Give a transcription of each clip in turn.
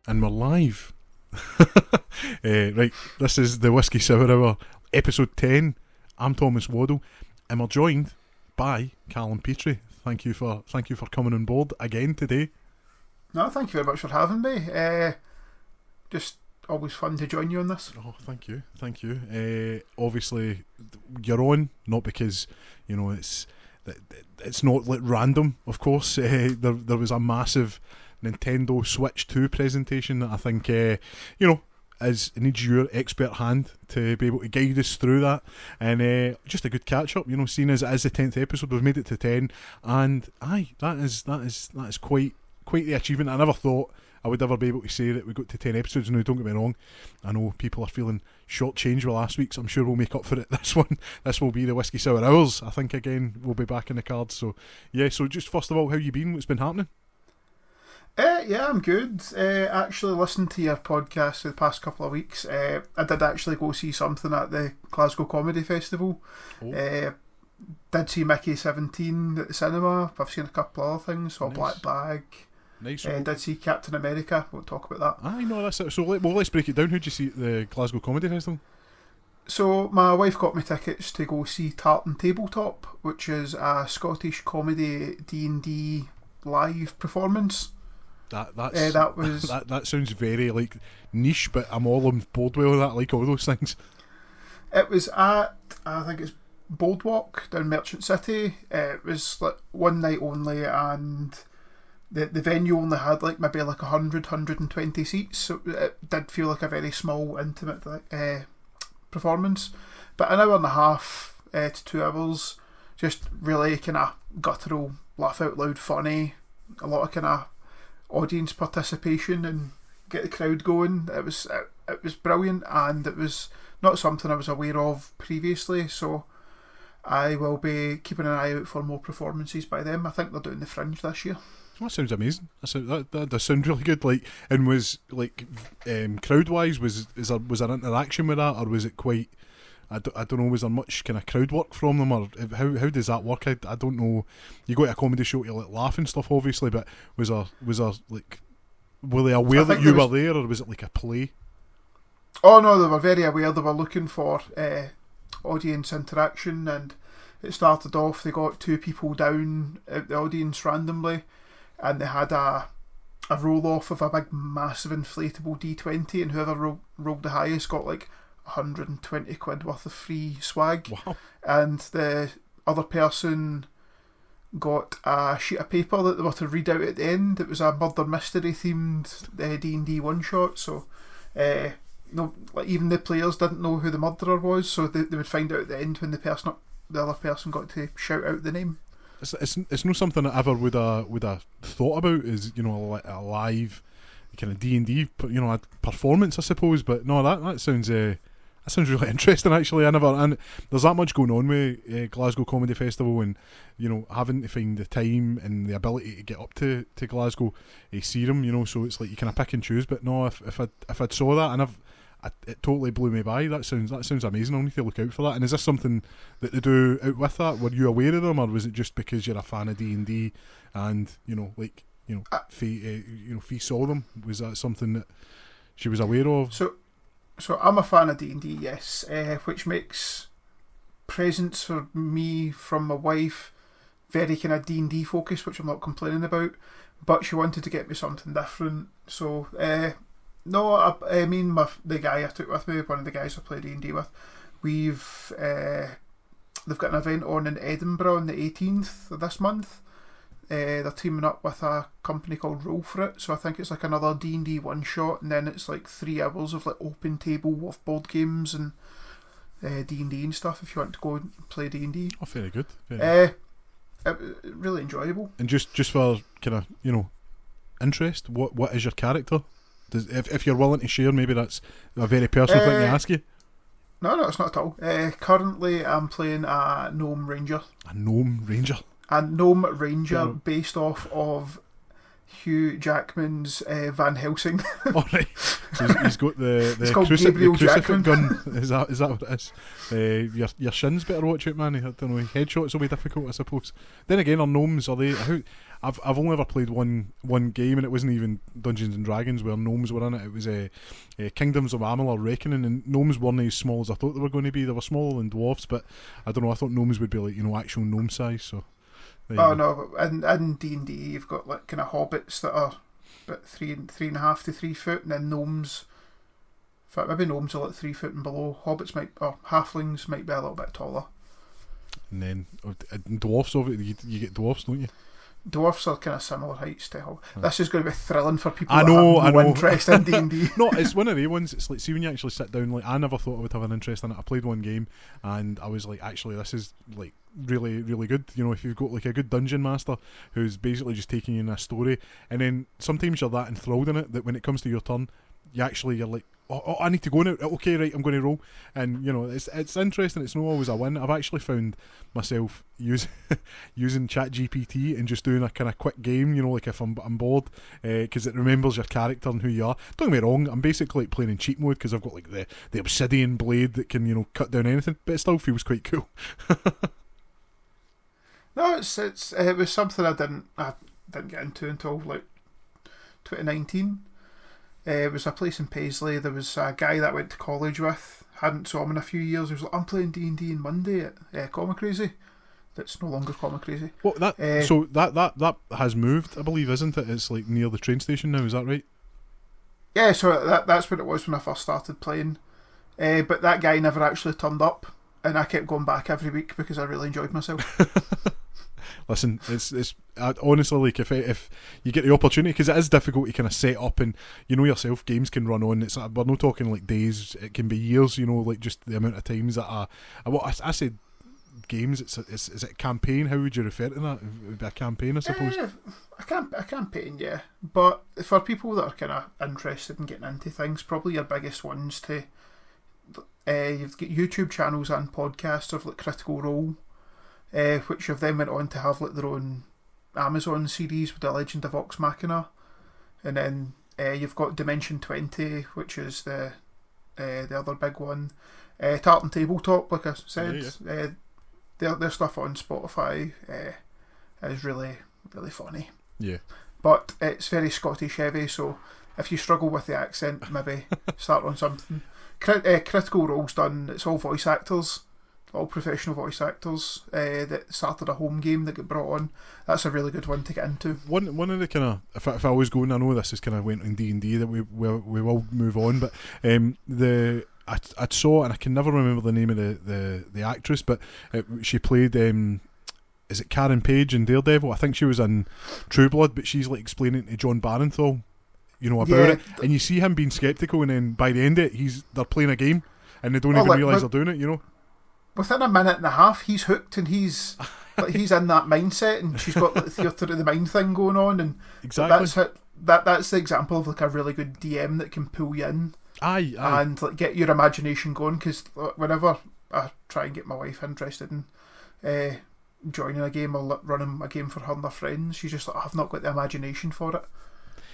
And we're live. Right, this is the Whisky Sour Hour, episode 10. I'm Thomas Waddle, and we're joined by Calum Petrie. Thank you for coming on board again today. No, thank you very much for having me. Just always fun to join you on this. Oh, thank you. Obviously, you're on not because it's not like random. Of course, there was a massive Nintendo Switch 2 presentation that I think needs your expert hand to be able to guide us through that, and just a good catch up. Seeing as it is the 10th episode, we've made it to 10, and that is quite the achievement. I never thought I would ever be able to say that we got to 10 episodes. Now, don't get me wrong, I know people are feeling shortchanged with last week, so I'm sure we'll make up for it this one. This will be the Whisky Sour Hours. I think again we'll be back in the cards. So yeah, so just first of all, how you been? What's been happening? Yeah, I'm good. Actually listened to your podcast for the past couple of weeks. I did actually go see something at the Glasgow Comedy Festival. Oh. Did see Mickey 17 at the cinema. I've seen a couple other things. Saw Nice. Black Bag. Nice. Did see Captain America. Won't talk about that. I know that's it. So let's break it down. Who'd you see at the Glasgow Comedy Festival? So my wife got me tickets to go see Tartan Tabletop, which is a Scottish comedy D&D live performance. That sounds very like niche, but I'm all on board with that. I like all those things. It was at, I think it's Boardwalk down Merchant City. It was like one night only, and the venue only had maybe 120 seats, so it did feel like a very small, intimate performance. But an hour and a half to 2 hours, just really kind of guttural, laugh out loud funny, a lot of kind of audience participation and get the crowd going. It was brilliant, and it was not something I was aware of previously, so I will be keeping an eye out for more performances by them. I think they're doing the Fringe this year. That sounds amazing. That does sound really good. And was crowd wise, was there interaction with that, or was it quite? I don't know. Was there much kind of crowd work from them, or how does that work? I don't know. You go to a comedy show to laugh and stuff, obviously, but was there were they aware that you were there, or was it like a play? Oh no, they were very aware. They were looking for audience interaction, and it started off. They got 2 people down out the audience randomly, and they had a roll off of a big, massive inflatable D20, and whoever rolled the highest got 120 quid worth of free swag. Wow. And the other person got a sheet of paper that they were to read out at the end. It was a murder mystery themed D&D one shot, so even the players didn't know who the murderer was, so they would find out at the end when the other person got to shout out the name. It's not something I ever would have thought about, is a live kind of D&D performance, I suppose. But no, that sounds really interesting, actually. And there's that much going on with Glasgow Comedy Festival, and having to find the time and the ability to get up to Glasgow, see them, so it's like you kind of pick and choose. But no, if I'd saw that, and it totally blew me by. That sounds amazing. I'll need to look out for that. And is this something that they do out with that? Were you aware of them, or was it just because you're a fan of D&D and Fee saw them? Was that something that she was aware of? So I'm a fan of D&D, yes, which makes presents for me from my wife very kind of D&D focused, which I'm not complaining about. But she wanted to get me something different, so no, I mean the guy I took with me, one of the guys I play D&D with, they've got an event on in Edinburgh on the 18th of this month. They're teaming up with a company called Roll For It, so I think it's another D&D one shot, and then it's 3 hours of open table with board games and D&D and stuff if you want to go and play D&D. Oh, very good. Really enjoyable. And just for kind of interest, what is your character? If you're willing to share, maybe that's a very personal thing to ask you. No, it's not at all. Currently, I'm playing a Gnome Ranger. A Gnome Ranger? A Gnome Ranger based off of Hugh Jackman's Van Helsing. All right. So he's got the Gabriel crucifix gun. Is that what it is? Your shins better watch out, man. I don't know. Headshots will be difficult, I suppose. Then again, our gnomes are they? I've only ever played one game, and it wasn't even Dungeons and Dragons where gnomes were in it. It was Kingdoms of Amalur Reckoning, and gnomes weren't as small as I thought they were going to be. They were smaller than dwarfs, but I don't know. I thought gnomes would be like actual gnome size. So. No, in D&D you've got like kind of hobbits that are about 3.5 to 3 foot, and then gnomes. In fact, maybe gnomes are like 3 foot and below. Halflings might be a little bit taller. And then dwarfs, you get dwarfs, don't you? Dwarfs are kind of similar heights to hobbits. This is going to be thrilling for people I that have no interest in D&D. No, it's one of the ones. It's like, see, when you actually sit down, like, I never thought I would have an interest in it. I played one game and I was like, actually, this is like really, really good. If you've got like a good dungeon master who's basically just taking you in a story, and then sometimes you're that enthralled in it that when it comes to your turn, you're like, oh, I need to go now. Okay, right, I'm going to roll. And it's interesting. It's not always a win. I've actually found myself using ChatGPT and just doing a kind of quick game. Like if I'm bored, because it remembers your character and who you are. Don't get me wrong. I'm basically like playing in cheat mode because I've got like the obsidian blade that can cut down anything, but it still feels quite cool. No, it was something I didn't get into until like 2019. It was a place in Paisley. There was a guy that I went to college with. Hadn't saw him in a few years. He was like, I'm playing D&D on Monday at Comic Crazy. That's no longer Comic Crazy. Well, that has moved, I believe, isn't it? It's like near the train station now. Is that right? Yeah, so that's what it was when I first started playing. But that guy never actually turned up, and I kept going back every week because I really enjoyed myself. Listen, it's honestly, like, if you get the opportunity, because it is difficult to kind of set up, and yourself, games can run on. It's we're not talking like days; it can be years. Like just the amount of times that I said games. Is it a campaign? How would you refer to that? It would be a campaign, I suppose. A campaign, yeah. But for people that are kind of interested in getting into things, probably your biggest ones to you've got YouTube channels and podcasts of like Critical Role. Which have then went on to have like their own Amazon series with The Legend of Vox Machina, and then you've got Dimension 20, which is the other big one. Tartan Tabletop, like I said, their stuff on Spotify is really, really funny. Yeah, but it's very Scottish heavy, so if you struggle with the accent, maybe start on something. Critical Role's done. It's all voice actors. All professional voice actors that started a home game that got brought on. That's a really good one to get into. One of the kind of, if I was going, I know this is kind of went in D&D that we will move on, but I saw, and I can never remember the name of the actress, but she played is it Karen Page in Daredevil? I think she was in True Blood, but she's like explaining to John Barenthal about it, and you see him being sceptical, and then by the end of it they're playing a game and they don't even realise they're doing it. Within a minute and a half, he's hooked, and he's in that mindset, and she's got like, the theatre of the mind thing going on, and exactly that's the example of like a really good DM that can pull you in, and like get your imagination going. Because whenever I try and get my wife interested in joining a game or running a game for her and her friends, she's just like, I've not got the imagination for it.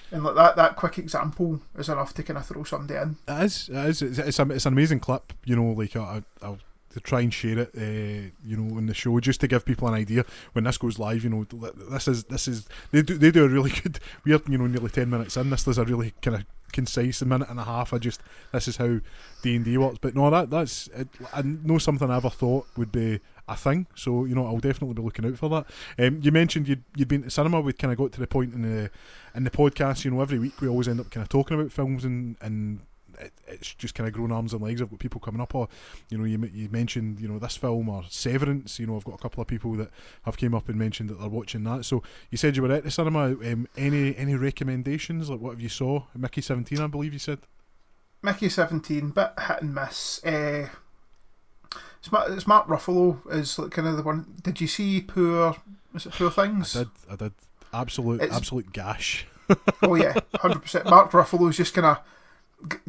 And like that quick example is enough to kind of throw somebody in. It is. It's an amazing clip. Like I'll to try and share it, on the show, just to give people an idea when this goes live. This is they do a really good. We're nearly 10 minutes in. This is a really kind of concise minute and a half. This is how D&D works. But no, that's it. I know something I ever thought would be a thing. So I'll definitely be looking out for that. You mentioned you'd been to cinema. We kind of got to the point in the podcast. Every week we always end up kind of talking about films and. It's just kind of grown arms and legs. I've got people coming up, or you mentioned this film or Severance. I've got a couple of people that have came up and mentioned that they're watching that. So you said you were at the cinema. Any recommendations? Like what have you saw? Mickey 17, I believe you said. Mickey 17, bit hit and miss. It's Mark Ruffalo is like kind of the one. Did you see Poor Things? I did. Absolute gash. Oh yeah, 100%. Mark Ruffalo's just kind of.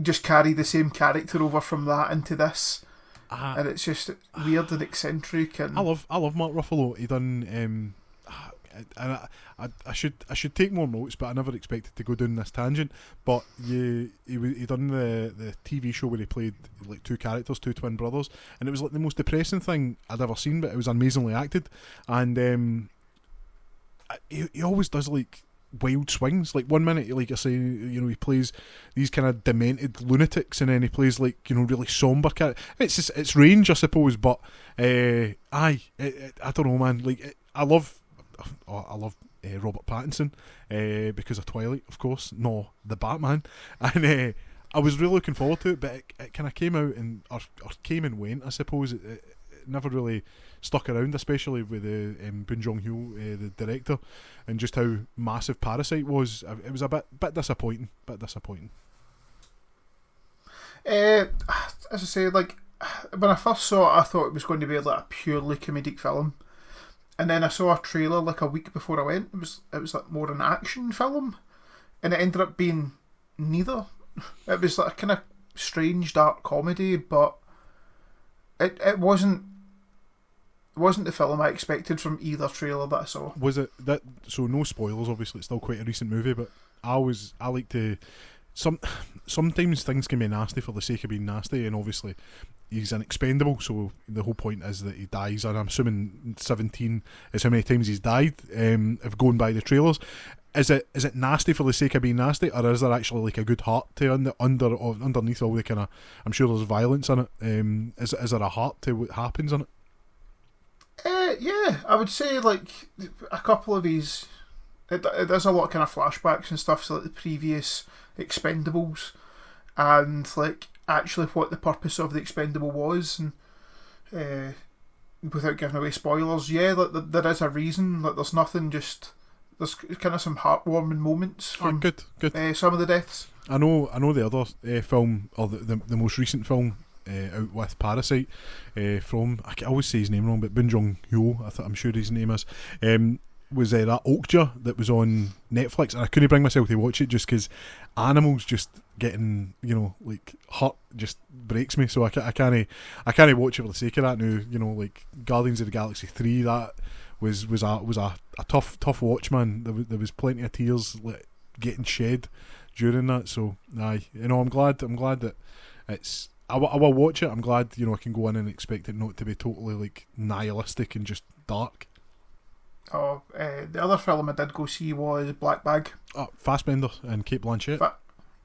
Just carry the same character over from that into this, and it's just weird and eccentric. And I love Mark Ruffalo. He done I should take more notes, but I never expected to go down this tangent. But he done the TV show where he played like two characters, two twin brothers, and it was like the most depressing thing I'd ever seen, but it was amazingly acted. And he always does like wild swings. Like one minute, like I say, he plays these kind of demented lunatics, and then he plays like really somber characters. It's range, I suppose, but I don't know, man. Like I love Robert Pattinson because of Twilight, of course. No, the Batman, and I was really looking forward to it, but it kind of came out and or came and went. I suppose it never really stuck around, especially with Boon Jong-ho, the director, and just how massive Parasite was. It was a bit disappointing. As I say, like when I first saw it, I thought it was going to be like a purely comedic film, and then I saw a trailer like a week before I went. It was like more an action film, and it ended up being neither. It was like a kind of strange dark comedy, but it wasn't the film I expected from either trailer that I saw. Was it that? So no spoilers. Obviously, it's still quite a recent movie, but I like to. Sometimes things can be nasty for the sake of being nasty, and obviously he's an expendable. So the whole point is that he dies, and I'm assuming 17 is how many times he's died. If going by the trailers, is it nasty for the sake of being nasty, or is there actually like a good heart to underneath all the kind of? I'm sure there's violence in it. Is there a heart to what happens in it? Yeah, I would say like a couple of these. There's a lot of kind of flashbacks and stuff, so like the previous Expendables, and like actually what the purpose of the Expendable was, and without giving away spoilers, yeah, like there is a reason. Like there's nothing, just there's kind of some heartwarming moments from good. Some of the deaths. I know the other film, or the most recent film out with Parasite, from I always say his name wrong, but Boon Jong-ho, I'm sure his name is, was that Okja that was on Netflix, and I couldn't bring myself to watch it just because animals just getting like hurt just breaks me. So I can't watch it for the sake of that now. Like Guardians of the Galaxy 3, that was a tough watch, man. There was plenty of tears getting shed during that. So I'm glad that it's. I will watch it. I'm glad I can go in and expect it not to be totally like nihilistic and just dark. Oh, the other film I did go see was Black Bag. Fassbender and Cate Blanchett.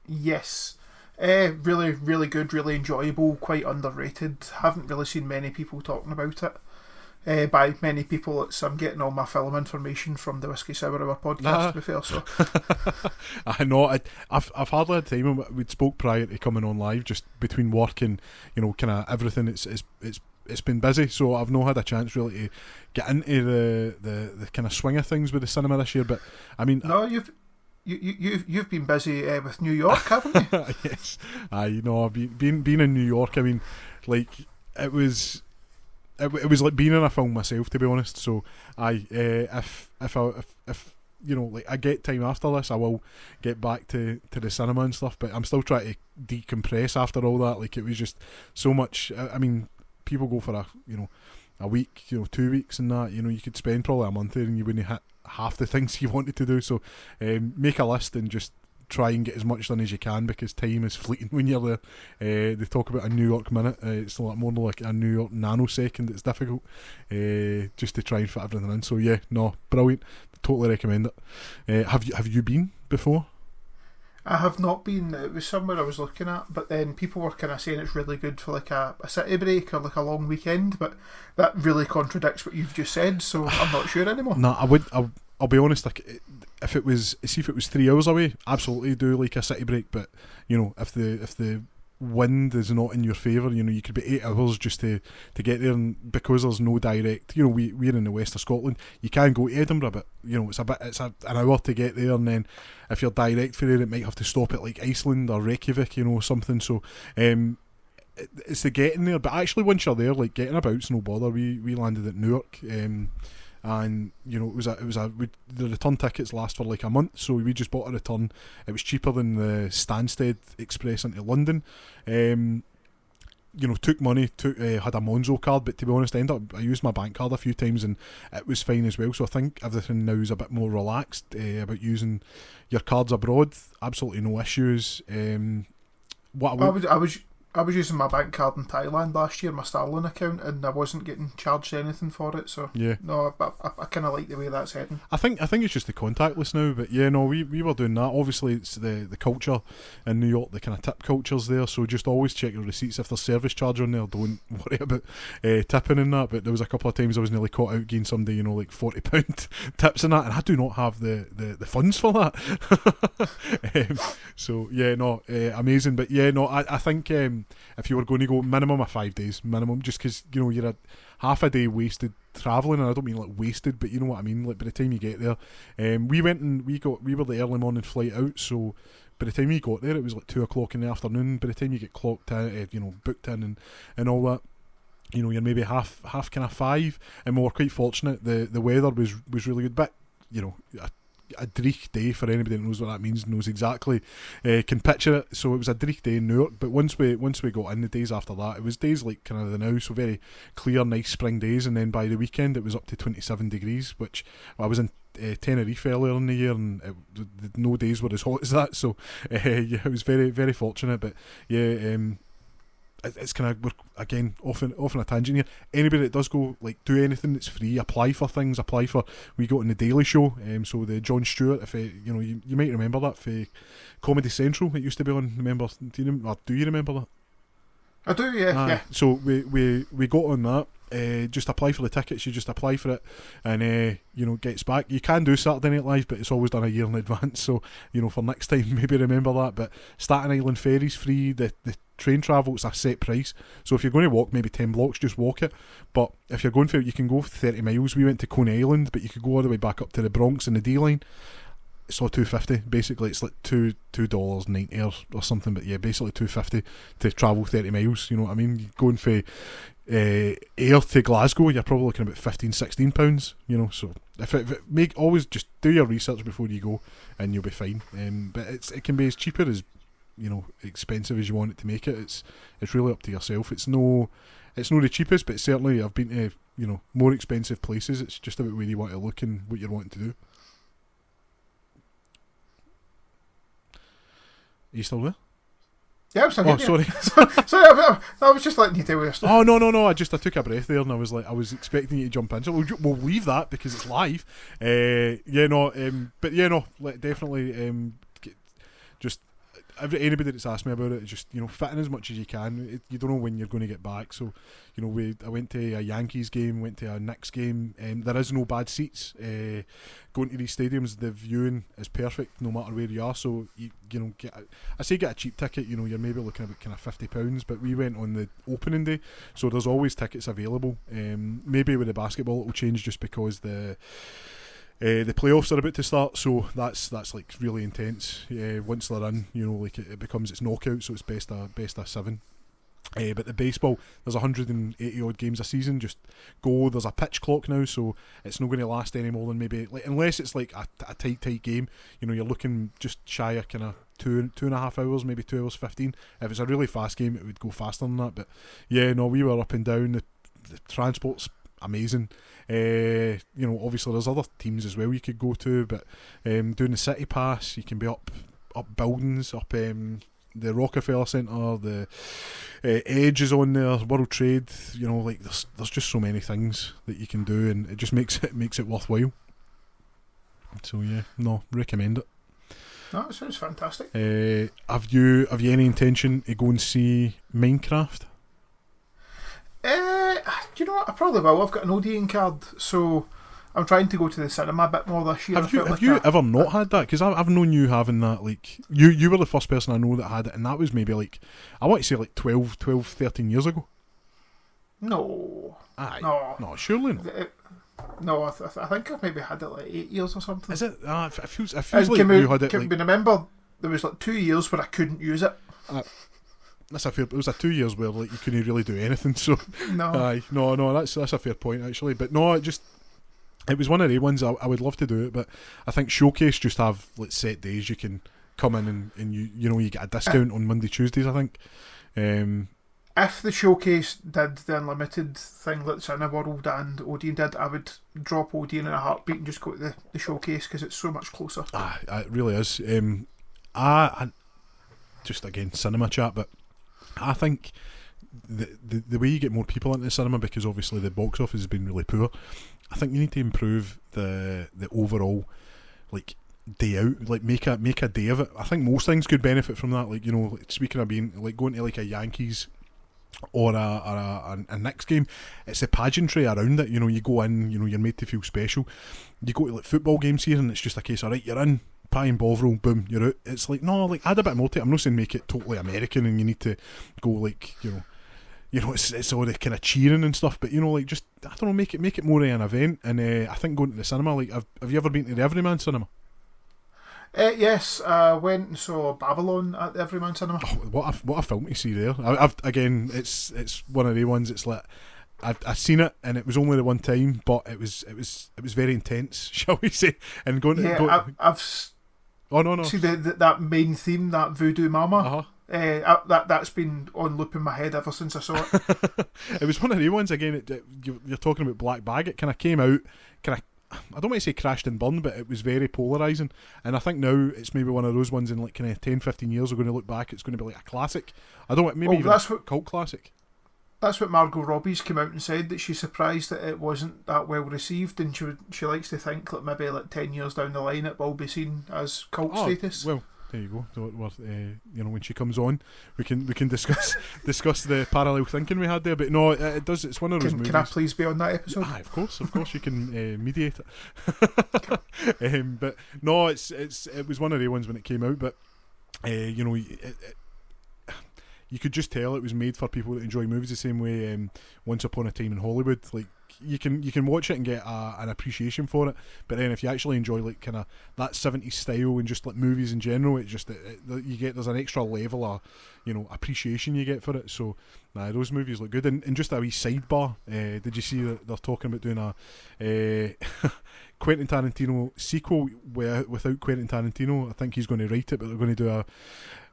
Yes. Really, really good, really enjoyable, quite underrated. Haven't really seen many people talking about it. By many people, I'm getting all my film information from the Whisky Sour Hour podcast, to be fair. So I know. I've hardly had time. We'd spoke prior to coming on live, just between work and kind of everything. It's been busy, so I've not had a chance really to get into the kind of swing of things with the cinema this year. But I mean, no, you've been busy with New York, haven't you? Yes, I've been in New York. I mean, like it was like being in a film myself, to be honest. So if like I get time after this, I will get back to the cinema and stuff. But I'm still trying to decompress after all that. Like it was just so much. I mean, people go for a week, 2 weeks, and that. You could spend probably a month there and you wouldn't hit half the things you wanted to do. So make a list and just try and get as much done as you can, because time is fleeting when you're there. They talk about a New York minute. It's a lot more like a New York nanosecond. It's difficult just to try and fit everything in. So yeah, no, brilliant. Totally recommend it. Have you been before? I have not been. It was somewhere I was looking at, but then people were kind of saying it's really good for like a city break or like a long weekend, but that really contradicts what you've just said, so I'm not sure anymore. No, I'll be honest, like if it was 3 hours away, absolutely do like a city break, but if the wind is not in your favour, you could be 8 hours just to get there, and because there's no direct, we're in the west of Scotland, you can go to Edinburgh, but it's an hour to get there, and then if you're direct for it might have to stop at like Iceland or Reykjavik, something. So it's the getting there, but actually once you're there, like getting about's no bother. We landed at Newark, and the return tickets last for like a month, so we just bought a return. It was cheaper than the Stansted Express into London. took money, had a Monzo card, but to be honest, I used my bank card a few times and it was fine as well. So I think everything now is a bit more relaxed about using your cards abroad. Absolutely no issues. I was using my bank card in Thailand last year, my Starling account, and I wasn't getting charged anything for it. So yeah, no, I kind of like the way that's heading. I think it's just the contactless now, but yeah, no, we were doing that. Obviously, it's the culture in New York, the kind of tip culture's there. So just always check your receipts. If there's service charge on there, don't worry about tipping and that. But there was a couple of times I was nearly caught out getting somebody, like £40 tips and that, and I do not have the funds for that. So yeah, no, amazing. But yeah, no, I think. If you were going to go minimum of 5 days, just because you're a half a day wasted travelling, and I don't mean like wasted, but you know what I mean. Like by the time you get there, we went and we were the early morning flight out, so by the time we got there, it was like 2 o'clock in the afternoon. By the time you get clocked in, booked in and all that, you're maybe half kind of 5, and we were quite fortunate. The weather was really good, but a dreich day for anybody that knows what that means, knows exactly, can picture it. So it was a dreich day in Newark, but once we got in, the days after that, it was days like kind of the now, so very clear, nice spring days, and then by the weekend it was up to 27 degrees, which I was in Tenerife earlier in the year, and no days were as hot as that. So yeah, it was very, very fortunate. But yeah, it's kind of, we're again off on a tangent here. Anybody that does go, like, do anything that's free, apply for things, we got on the Daily Show, so the Jon Stewart, if you might remember that for Comedy Central, it used to be on. Do you remember that? I do, yeah. Yeah. So we got on that. Just apply for the tickets. You just apply for it, and gets back. You can do Saturday Night Live, but it's always done a year in advance. So for next time, maybe remember that. But Staten Island Ferry's free. The train travel, it's a set price. So if you're going to walk maybe 10 blocks, just walk it. But if you're going for it, you can go for 30 miles. We went to Coney Island, but you could go all the way back up to the Bronx in the D line. It's all $2.50. Basically, it's like $2.90 or something. But yeah, basically $2.50 to travel 30 miles. You know what I mean? Going for air to Glasgow, you're probably looking about £15-16. So always just do your research before you go, and you'll be fine. But it can be as cheaper as expensive as you want it to make it. It's really up to yourself. It's no the cheapest, but certainly I've been to more expensive places. It's just about where you want to look and what you're wanting to do. Are you still there? Yeah, I'm still here. Sorry. Sorry, I was just letting you tell your story. Oh, no. I took a breath there, and I was expecting you to jump in. So we'll leave that because it's live. Definitely. Just anybody that's asked me about it, just fit in as much as you can. You don't know when you're going to get back. So I went to a Yankees game, went to a Knicks game. There is no bad seats. Going to these stadiums, the viewing is perfect no matter where you are. So get a cheap ticket. You're maybe looking about kind of £50, but we went on the opening day, so there's always tickets available. Maybe with the basketball it will change just because the playoffs are about to start, so that's like really intense. Once they're in, it becomes its knockout, so it's best of 7. But the baseball, there's 180 odd games a season. Just go. There's a pitch clock now, so it's not going to last any more than maybe, unless it's like a tight game. You're looking just shy of kind of 2.5 hours, maybe 2 hours 15. If it's a really fast game, it would go faster than that. But yeah, no, we were up and down. The transport's amazing. Obviously there's other teams as well you could go to, but doing the City Pass, you can be up buildings, up the Rockefeller Centre, the Edge is on there, World Trade. There's just so many things that you can do, and it just makes it worthwhile. So yeah, no, recommend it. No, it sounds fantastic. Have you any intention to go and see Minecraft? Do you know what? I probably will. I've got an Odeon card, so I'm trying to go to the cinema a bit more this year. Have you ever not had that? Because I've known you having that. Like you were the first person I know that had it, and that was maybe like, I want to say like 12, 13 years ago. No. Aye. No, surely not. I think I've maybe had it like 8 years or something. Is it? It feels like you had it. Can we remember there was like 2 years where I couldn't use it. It was a 2 years where like you couldn't really do anything. So no, that's a fair point actually. But no, it was one of the ones I would love to do it, but I think Showcase just have like set days you can come in and you get a discount on Monday Tuesdays, I think. if the showcase did the unlimited thing that Cineworld and Odeon did, I would drop Odeon in a heartbeat and just go to the showcase because it's so much closer. It really is. I just again cinema chat, but I think the way you get more people into the cinema, because obviously the box office has been really poor, I think you need to improve the overall like day out, like make a day of it. I think most things could benefit from that. Like, you know, speaking of being like going to like a Yankees or a Knicks game, it's the pageantry around it. You know, you go in, you know, you're made to feel special. You go to like football games here and it's just a case of, right, you're in, pie and bovril, boom, you're out. It's like, no, like add a bit more to it. I'm not saying make it totally American and you need to go like, you know, it's all the kind of cheering and stuff, but you know, like just, I don't know, make it more of an event. And I think going to the cinema, like, have you ever been to the Everyman Cinema? Yes, I went and saw Babylon at the Everyman Cinema. Oh, what a film to see there! I've again, it's one of the ones. It's like I've seen it, and it was only the one time, but it was very intense, shall we say? And going to I've oh no see that main theme, that Voodoo Mama. That's been on loop in my head ever since I saw it. It was one of the ones again. You're talking about Black Bag. It kind of came out, I don't want to say crashed and burned, but it was very polarising. And I think now it's maybe one of those ones in like kind of 10-15 years we're going to look back, it's going to be like a classic. I don't want, maybe even a cult classic. That's what Margot Robbie's come out and said, that she's surprised that it wasn't that well received, and she likes to think that maybe like 10 years down the line it will be seen as cult status. Well, there you go. You know, when she comes on, we can discuss the parallel thinking we had there. But no, it does. It's one of those movies. Can I please be on that episode? Of course, you can mediate it. But no, it was one of the ones when it came out. But you know, you could just tell it was made for people that enjoy movies the same way Once Upon a Time in Hollywood. Like, you can watch it and get an appreciation for it, but then if you actually enjoy like kind of that 70s style and just like movies in general, it just there's an extra level of, you know, appreciation you get for it. So those movies look good. And just a wee sidebar, did you see that they're talking about doing a Quentin Tarantino sequel without Quentin Tarantino? I think he's going to write it, but they're going to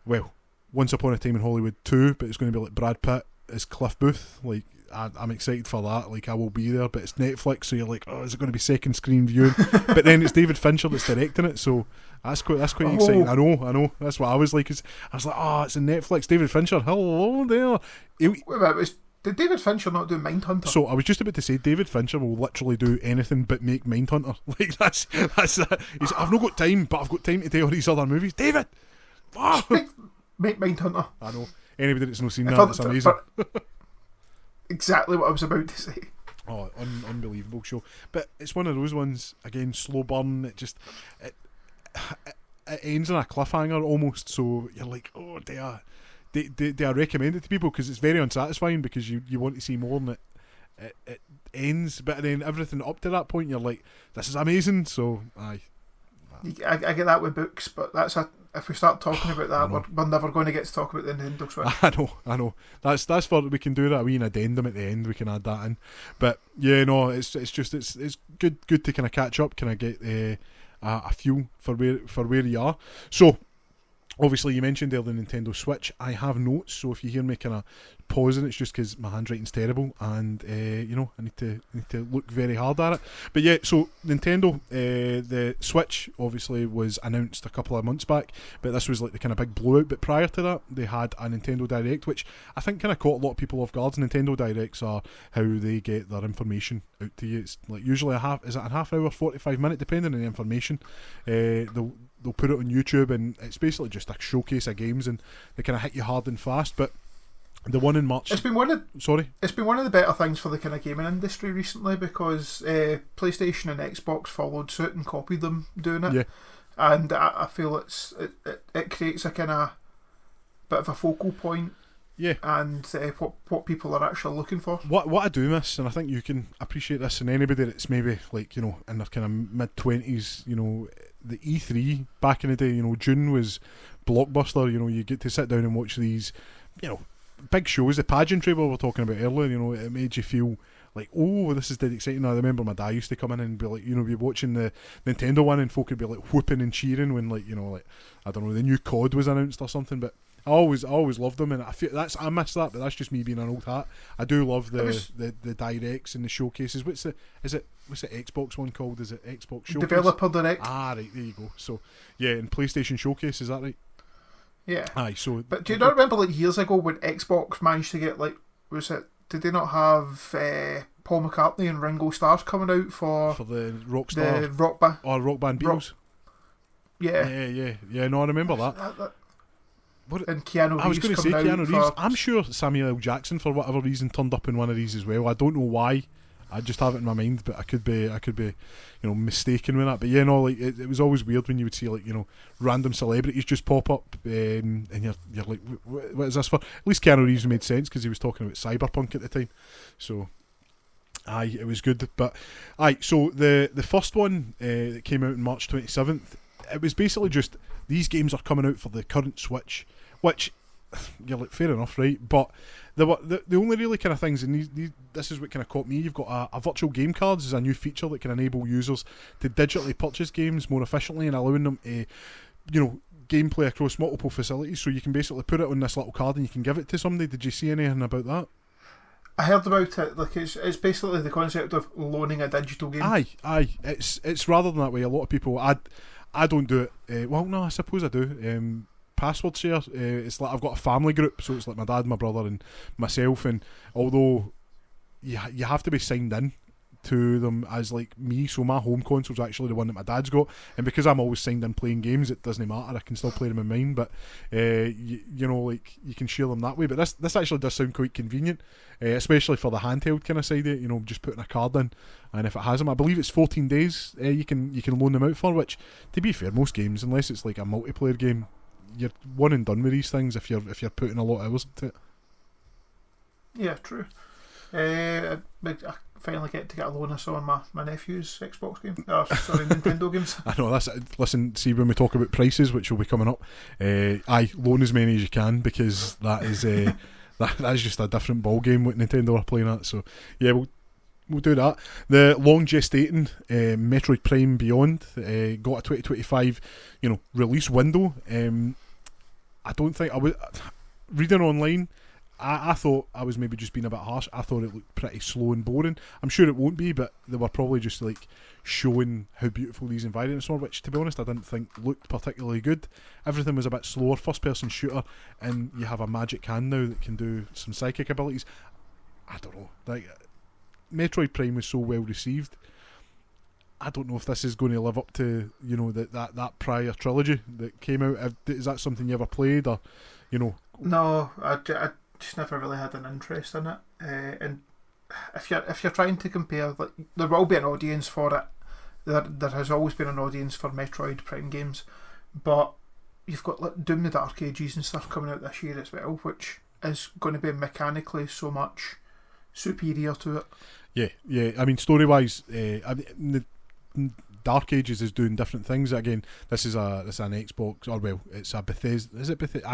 do Once Upon a Time in Hollywood 2, but it's going to be like Brad Pitt as Cliff Booth. Like, I'm excited for that. Like, I will be there, but it's Netflix, so you're like, oh, is it going to be second screen viewing? But then it's David Fincher that's directing it, so that's quite exciting. I know. That's what I was like. I was like, oh, it's in Netflix. David Fincher, hello there. Wait a minute, did David Fincher not do Mindhunter? So I was just about to say, David Fincher will literally do anything but make Mindhunter. Like, that's he's, I've not got time, but I've got time to do all these other movies. David, make Mindhunter. I know. Anybody that's not seen that, it's amazing. Exactly what I was about to say. Oh, unbelievable show. But it's one of those ones, again, slow burn. It ends on a cliffhanger almost, so you're like, oh, do I recommend it to people? Because it's very unsatisfying, because you want to see more than it ends. But then everything up to that point, you're like, this is amazing. So, I get that with books, but if we start talking about that, we're never going to get to talk about the Nintendo Switch. I know. That's for, we can do that. A wee addendum at the end. We can add that in. But yeah, no, it's good to kind of catch up. Kind of get a feel for where you are. So, obviously, you mentioned there the Nintendo Switch. I have notes, so if you hear me kind of pausing, it's just because my handwriting's terrible, and you know, I need to look very hard at it. But yeah, so Nintendo, the Switch obviously was announced a couple of months back, but this was like the kind of big blowout. But prior to that, they had a Nintendo Direct, which I think kind of caught a lot of people off guard. Nintendo Directs are how they get their information out to you. It's like usually a half hour, 45 minute, depending on the information. They'll put it on YouTube, and it's basically just a showcase of games, and they kind of hit you hard and fast. But the one in March, it's been one of the better things for the kind of gaming industry recently, because PlayStation and Xbox followed suit and copied them doing it. Yeah. And I feel it creates a kind of bit of a focal point. Yeah. And what people are actually looking for. What I do miss, and I think you can appreciate this, and anybody that's maybe like, you know, in their kind of mid-20s, you know, the E3 back in the day, you know, June was blockbuster. You know, you get to sit down and watch these, you know, big shows. The pageantry we were talking about earlier, you know, it made you feel like, oh, this is dead exciting. I remember my dad used to come in and be like, you know, be watching the Nintendo one, and folk would be like whooping and cheering when, like, you know, like, I don't know, the new COD was announced or something. But I always loved them, and I miss that, but that's just me being an old hat. I do love the directs and the showcases. What's the Xbox one called? Is it Xbox Showcase? Developer Direct. Ah, right, there you go. So yeah, and PlayStation Showcase, is that right? Yeah. Aye. So, but do you not remember like years ago when Xbox managed to get like, did they not have Paul McCartney and Ringo Starr coming out for the Rockstar, the Rock Band? Oh, Rock Band Beatles. Yeah. No, I remember that. And Keanu Reeves. I was going to say Keanu Reeves. For... I'm sure Samuel L. Jackson, for whatever reason, turned up in one of these as well. I don't know why. I just have it in my mind, but I could be, mistaken with that. But yeah, no, like it was always weird when you would see like random celebrities just pop up, and you're like, what is this for? At least Keanu Reeves made sense because he was talking about Cyberpunk at the time. So, aye, it was good. But aye, so the first one that came out on March 27th, it was basically just these games are coming out for the current Switch, which you're like, fair enough, right? But the only really kind of things, and this is what kind of caught me. You've got a virtual game cards is a new feature that can enable users to digitally purchase games more efficiently and allowing them to, gameplay across multiple facilities. So you can basically put it on this little card and you can give it to somebody. Did you see anything about that? I heard about it. Like it's basically the concept of loaning a digital game. Aye. It's rather than that way. A lot of people, I don't do it. Well, no, I suppose I do. Password share. It's like I've got a family group, so it's like my dad, my brother, and myself. And although you have to be signed in to them as like me, so my home console's actually the one that my dad's got, and because I'm always signed in playing games, it doesn't matter. I can still play them in mine, but like you can share them that way. But this actually does sound quite convenient, especially for the handheld kind of side of it. Just putting a card in, and if it has them, I believe it's 14 days. You can loan them out for. Which, to be fair, most games, unless it's like a multiplayer game, you're one and done with these things if you're putting a lot of hours into it. Yeah, true. I finally get a loan of some of my nephew's Xbox game. Nintendo games. I know that's. Listen, see when we talk about prices, which will be coming up. Loan as many as you can, because that is that's just a different ball game what Nintendo are playing at. So yeah, we'll do that. The long gestating Metroid Prime Beyond got a 2025 release window. I don't think I was reading online. I thought I was maybe just being a bit harsh. I thought it looked pretty slow and boring. I'm sure it won't be, but they were probably just like showing how beautiful these environments were, which to be honest I didn't think looked particularly good. Everything was a bit slower, first person shooter, and you have a magic hand now that can do some psychic abilities. I don't know, like Metroid Prime was so well received. I don't know if this is going to live up to that prior trilogy that came out. Is that something you ever played, or No, I just never really had an interest in it. And if you're trying to compare, like, there will be an audience for it. There has always been an audience for Metroid Prime games, but you've got like Doom the Dark Ages and stuff coming out this year as well, which is going to be mechanically so much superior to it. Yeah. I mean, story wise, the Dark Ages is doing different things. Again, this is an Xbox, or well, it's a Bethesda. Is it Bethesda?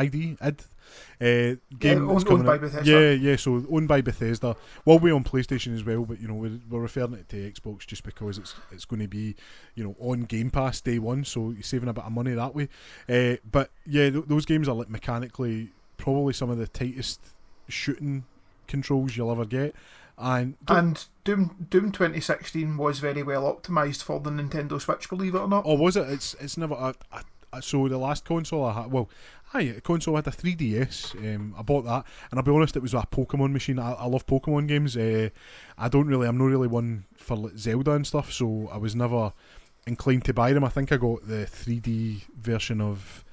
Game owned by Bethesda. Yeah. So owned by Bethesda. Will be on PlayStation as well, but we're referring it to Xbox just because it's going to be on Game Pass day one. So you're saving a bit of money that way. But yeah, those games are like mechanically probably some of the tightest shooting controls you'll ever get. And Doom 2016 was very well optimised for the Nintendo Switch, believe it or not. Oh, was it? It's never. So the last console I had, the console had a 3DS. I bought that, and I'll be honest, it was a Pokemon machine. I love Pokemon games. I'm not really one for like Zelda and stuff, so I was never inclined to buy them. I think I got the 3D version of,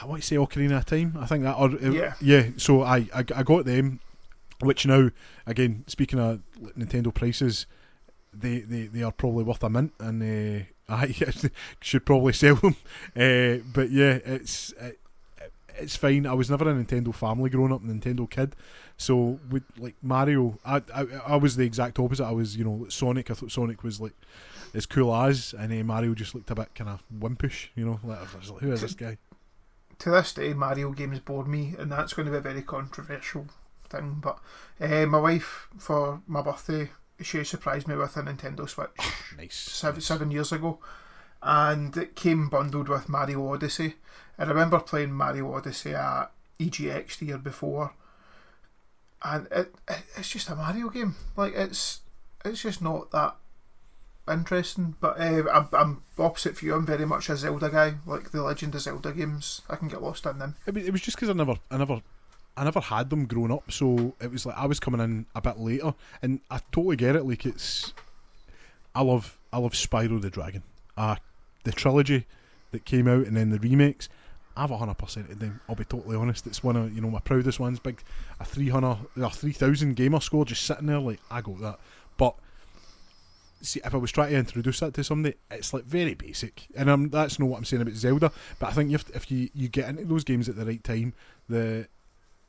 I want to say Ocarina of Time. I think that, yeah. So I got them. Which now, again, speaking of Nintendo prices, they are probably worth a mint, and I should probably sell them. But yeah, it's fine. I was never a Nintendo family growing up, Nintendo kid. So with like Mario, I was the exact opposite. I was Sonic. I thought Sonic was like as cool as, and Mario just looked a bit kind of wimpish. Like, I was like, who is this guy? To this day, Mario games bored me, and that's going to be a very controversial thing, but my wife, for my birthday, she surprised me with a Nintendo Switch. Nice. 7 years ago, and it came bundled with Mario Odyssey. I remember playing Mario Odyssey at EGX the year before, and it's just a Mario game. Like it's just not that interesting. But I'm opposite for you. I'm very much a Zelda guy. Like the Legend of Zelda games, I can get lost in them. It was just because I never had them growing up, so it was like I was coming in a bit later, and I totally get it. Like I love Spyro the Dragon, the trilogy that came out, and then the remakes. I have 100% of them. I'll be totally honest. It's one of my proudest ones. Big a 3,000 gamer score just sitting there. Like I got that, but see, if I was trying to introduce that to somebody, it's like very basic, and that's not what I'm saying about Zelda. But I think if you get into those games at the right time, the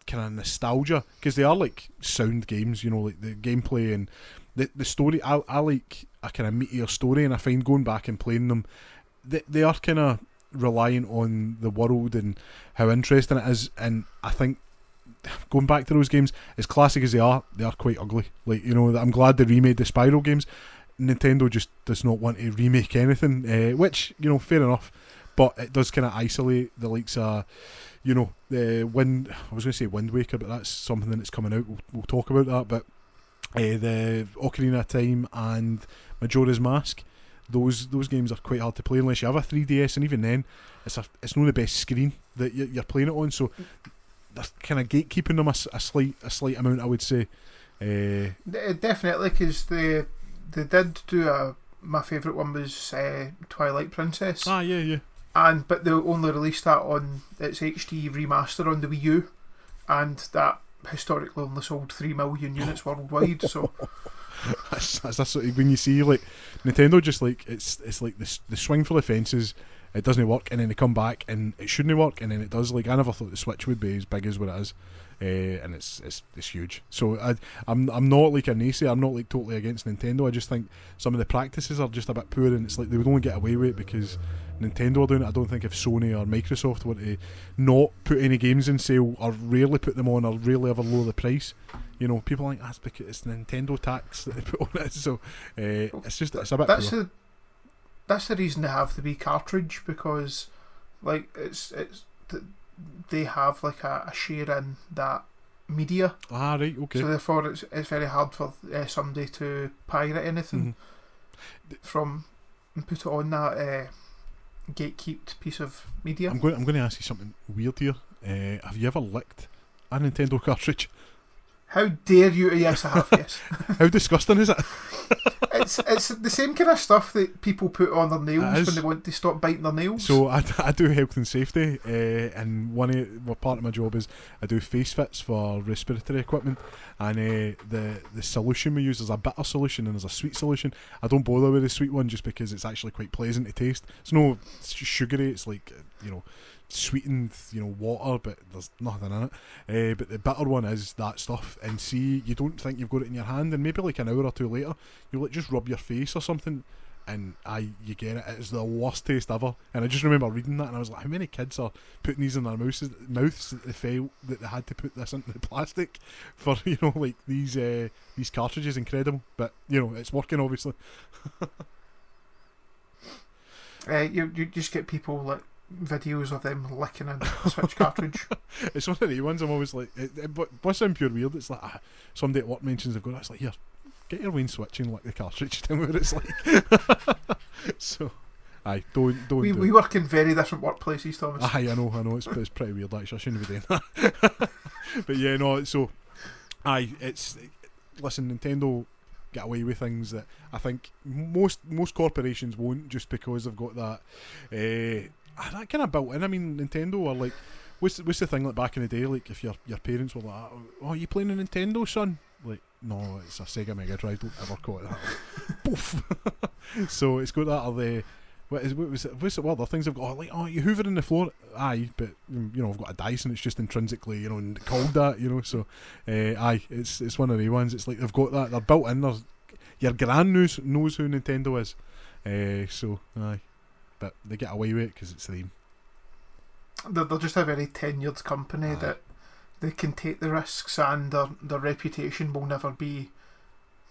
kind of nostalgia, because they are like sound games, like the gameplay and the story. I like a kind of meatier story, and I find going back and playing them, they are kind of reliant on the world and how interesting it is. And I think going back to those games, as classic as they are quite ugly. Like I'm glad they remade the Spyro games. Nintendo just does not want to remake anything, which fair enough, but it does kind of isolate the likes of the Wind. I was going to say Wind Waker, but that's something that's coming out. We'll talk about that. But the Ocarina of Time and Majora's Mask, those games are quite hard to play unless you have a 3DS, and even then, it's not the best screen that you're playing it on. So they're kind of gatekeeping them a slight amount, I would say. Definitely, because they did do my favourite one was Twilight Princess. Yeah. But they only released that on its HD remaster on the Wii U, and that historically only sold 3 million units worldwide. So that's when you see like Nintendo just like it's like the swing for the fences. It doesn't work, and then they come back and it shouldn't work, and then it does. Like I never thought the Switch would be as big as what it is. And it's huge. So I'm not like a naysayer. I'm not like totally against Nintendo. I just think some of the practices are just a bit poor, and it's like they would only get away with it because Nintendo are doing it. I don't think if Sony or Microsoft were to not put any games in sale, or rarely put them on, or rarely ever lower the price, people think that's because it's Nintendo tax that they put on it. So it's a bit poor. That's the reason they have the Wii cartridge, because like they have like a share in that media. Right, okay. So therefore it's very hard for somebody to pirate anything from and put it on that gatekept piece of media. I'm going to ask you something weird here. Have you ever licked a Nintendo cartridge? How dare you? Yes, I have. Yes. How disgusting is it? It's the same kind of stuff that people put on their nails when they want to stop biting their nails. So I do health and safety, and part of my job is I do face fits for respiratory equipment, and the solution we use is a bitter solution and there's a sweet solution. I don't bother with the sweet one just because it's actually quite pleasant to taste. It's sugary. It's like sweetened water, but there's nothing in it. But the bitter one is that stuff, and see, you don't think you've got it in your hand, and maybe like an hour or two later you'll like just rub your face or something, and you get it. It's the worst taste ever. And I just remember reading that, and I was like, how many kids are putting these in their mouths that they felt that they had to put this into the plastic for like these cartridges. Incredible, but it's working obviously. You just get people like videos of them licking a Switch cartridge. It's one of the ones I'm always like, it must sound pure weird. It's like somebody at work mentions they've got it. It's like, here, get your Wayne Switch and lick the cartridge. Tell me what it's like. So aye, don't we work in very different workplaces, Thomas. Aye, I know it's pretty weird actually. I shouldn't be doing that. But yeah, no, so aye, listen, Nintendo get away with things that I think most corporations won't, just because they've got that kind of built in. I mean, Nintendo are like, what's the thing like back in the day? Like if your parents were like, "Oh, are you playing a Nintendo, son?" Like, no, it's a Sega Mega Drive. Don't ever call it that. Poof. So it's got that. Or the what's the other things they've got? Like, oh, you hoovering the floor? Aye, but I've got a Dyson. It's just intrinsically called that. So aye, it's one of the ones. It's like they've got that. They're built in. Your gran knows who Nintendo is. So aye. But they get away with it because it's them. They're just a very tenured company that they can take the risks, and their reputation will never be